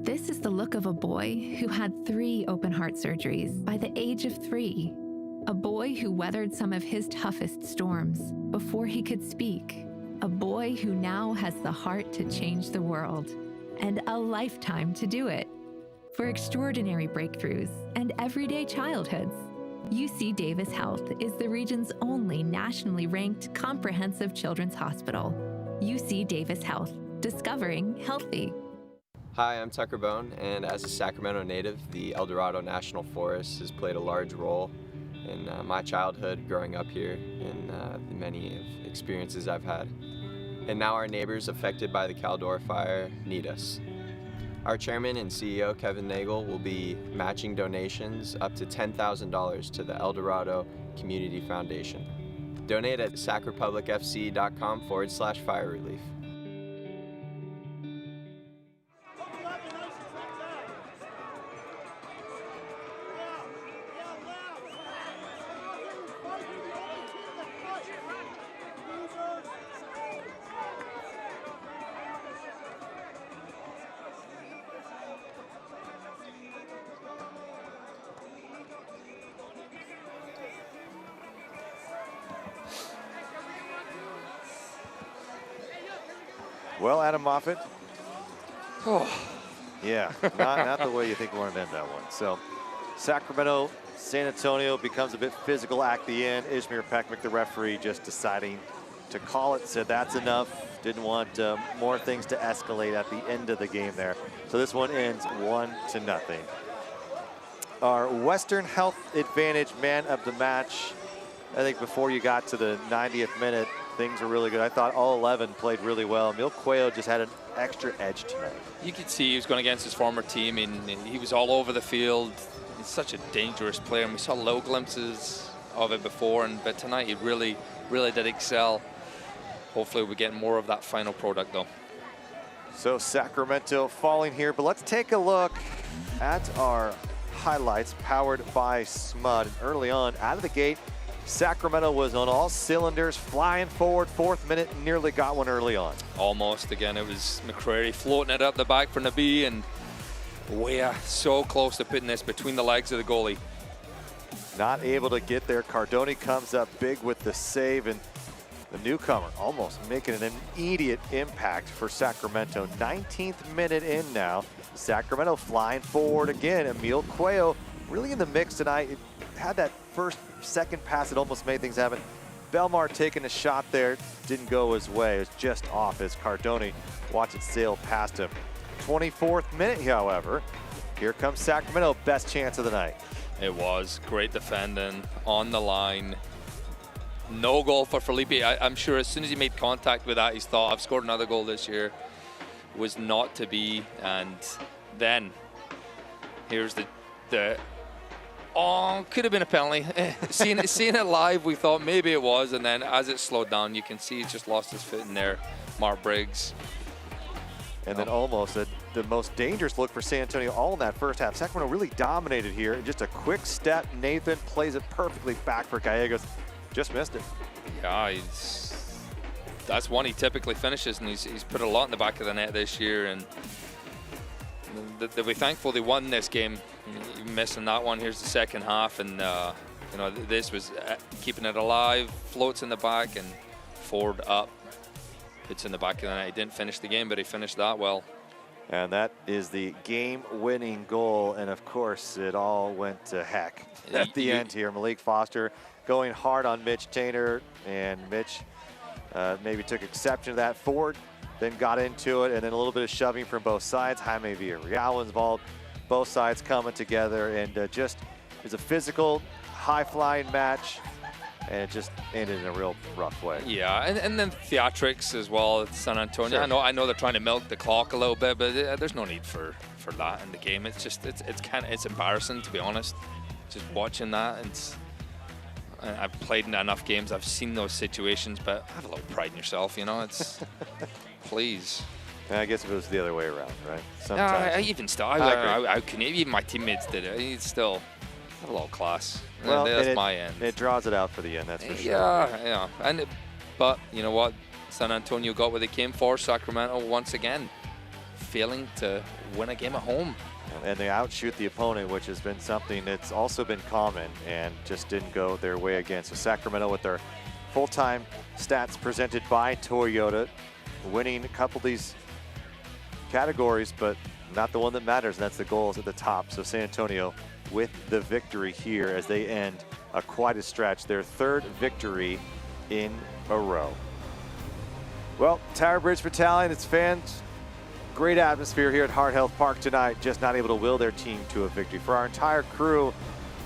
This is the look of a boy who had 3 open heart surgeries by the age of 3. A boy who weathered some of his toughest storms before he could speak. A boy who now has the heart to change the world and a lifetime to do it. For extraordinary breakthroughs and everyday childhoods, UC Davis Health is the region's only nationally ranked comprehensive children's hospital. UC Davis Health, discovering healthy. Hi, I'm Tucker Bone, and as a Sacramento native, the El Dorado National Forest has played a large role in my childhood growing up here and the many experiences I've had. And now our neighbors affected by the Caldor fire need us. Our chairman and CEO, Kevin Nagel, will be matching donations up to $10,000 to the El Dorado Community Foundation. Donate at sacrepublicfc.com/fire relief. Well, Adam Moffat. Oh. Yeah, not the way you think we wanted to end that one. So Sacramento, San Antonio becomes a bit physical at the end. Ishmir Peckmick, the referee, just deciding to call it, said that's enough. Didn't want more things to escalate at the end of the game there. So this one ends 1-0. Our Western Health Advantage man of the match. I think before you got to the 90th minute, things were really good. I thought all 11 played really well. Emil Cuello just had an extra edge tonight. You could see he was going against his former team, and he was all over the field. He's such a dangerous player, and we saw low glimpses of it before, but tonight he really did excel. Hopefully we get more of that final product though. So Sacramento falling here, but let's take a look at our highlights powered by SMUD. And early on, out of the gate, Sacramento was on all cylinders, flying forward, 4th minute, nearly got one early on. Almost. Again, it was McCrary floating it up the back for Nabi, and Weah so close to putting this between the legs of the goalie. Not able to get there. Cardone comes up big with the save, and the newcomer almost making an immediate impact for Sacramento. 19th minute in now. Sacramento flying forward again. Emil Cuello really in the mix tonight. It had that second pass that almost made things happen. Belmar taking a shot there, didn't go his way. It was just off as Cardone watched it sail past him. 24th minute, however, here comes Sacramento, best chance of the night. It was great defending on the line. No goal for Felipe. I'm sure as soon as he made contact with that, he's thought, I've scored another goal this year. Was not to be. And then here's the oh, could have been a penalty. seeing it live, we thought maybe it was, and then as it slowed down, you can see he's just lost his foot in there. Mark Briggs. And then almost the most dangerous look for San Antonio all in that first half. Sacramento really dominated here. Just a quick step. Nathan plays it perfectly back for Gallegos. Just missed it. Yeah, that's one he typically finishes, and he's put a lot in the back of the net this year. And they'll be thankful they won this game. Even missing that one. Here's the second half, and you know, this was keeping it alive. Floats in the back and forward up. It's in the back of the net. He didn't finish the game, but he finished that well. And that is the game-winning goal. And of course, it all went to heck at the end here. Malik Foster going hard on Mitch Tainter, and Mitch maybe took exception to that. Ford then got into it, and then a little bit of shoving from both sides. Jaime Villarreal involved. Both sides coming together, and just it was a physical, high-flying match. And it just ended in a real rough way. Yeah, and then theatrics as well at San Antonio. Sure. I know they're trying to milk the clock a little bit, but there's no need for that in the game. It's just it's embarrassing, to be honest. Just watching that, I've played in enough games. I've seen those situations, but have a little pride in yourself, you know. It's please. I guess if it was the other way around, right? Sometimes. Even still, I can even my teammates did it. It's still have a little class. Well, that's my end. It draws it out for the end, that's for sure. Yeah. But you know what? San Antonio got what they came for. Sacramento once again failing to win a game at home. And they outshoot the opponent, which has been something that's also been common and just didn't go their way again. So Sacramento with their full-time stats presented by Toyota, winning a couple of these categories, but not the one that matters, and that's the goals at the top. So San Antonio with the victory here as they end quite a stretch, their 3rd victory in a row. Well, Tower Bridge Battalion, its fans, great atmosphere here at Heart Health Park tonight, just not able to will their team to a victory. For our entire crew,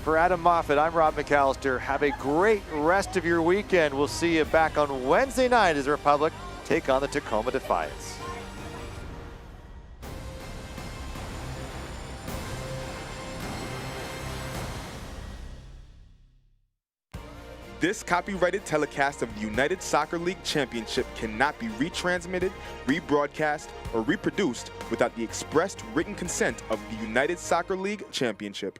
for Adam Moffat, I'm Rob McAllister. Have a great rest of your weekend. We'll see you back on Wednesday night as the Republic take on the Tacoma Defiance. This copyrighted telecast of the United Soccer League Championship cannot be retransmitted, rebroadcast, or reproduced without the expressed written consent of the United Soccer League Championship.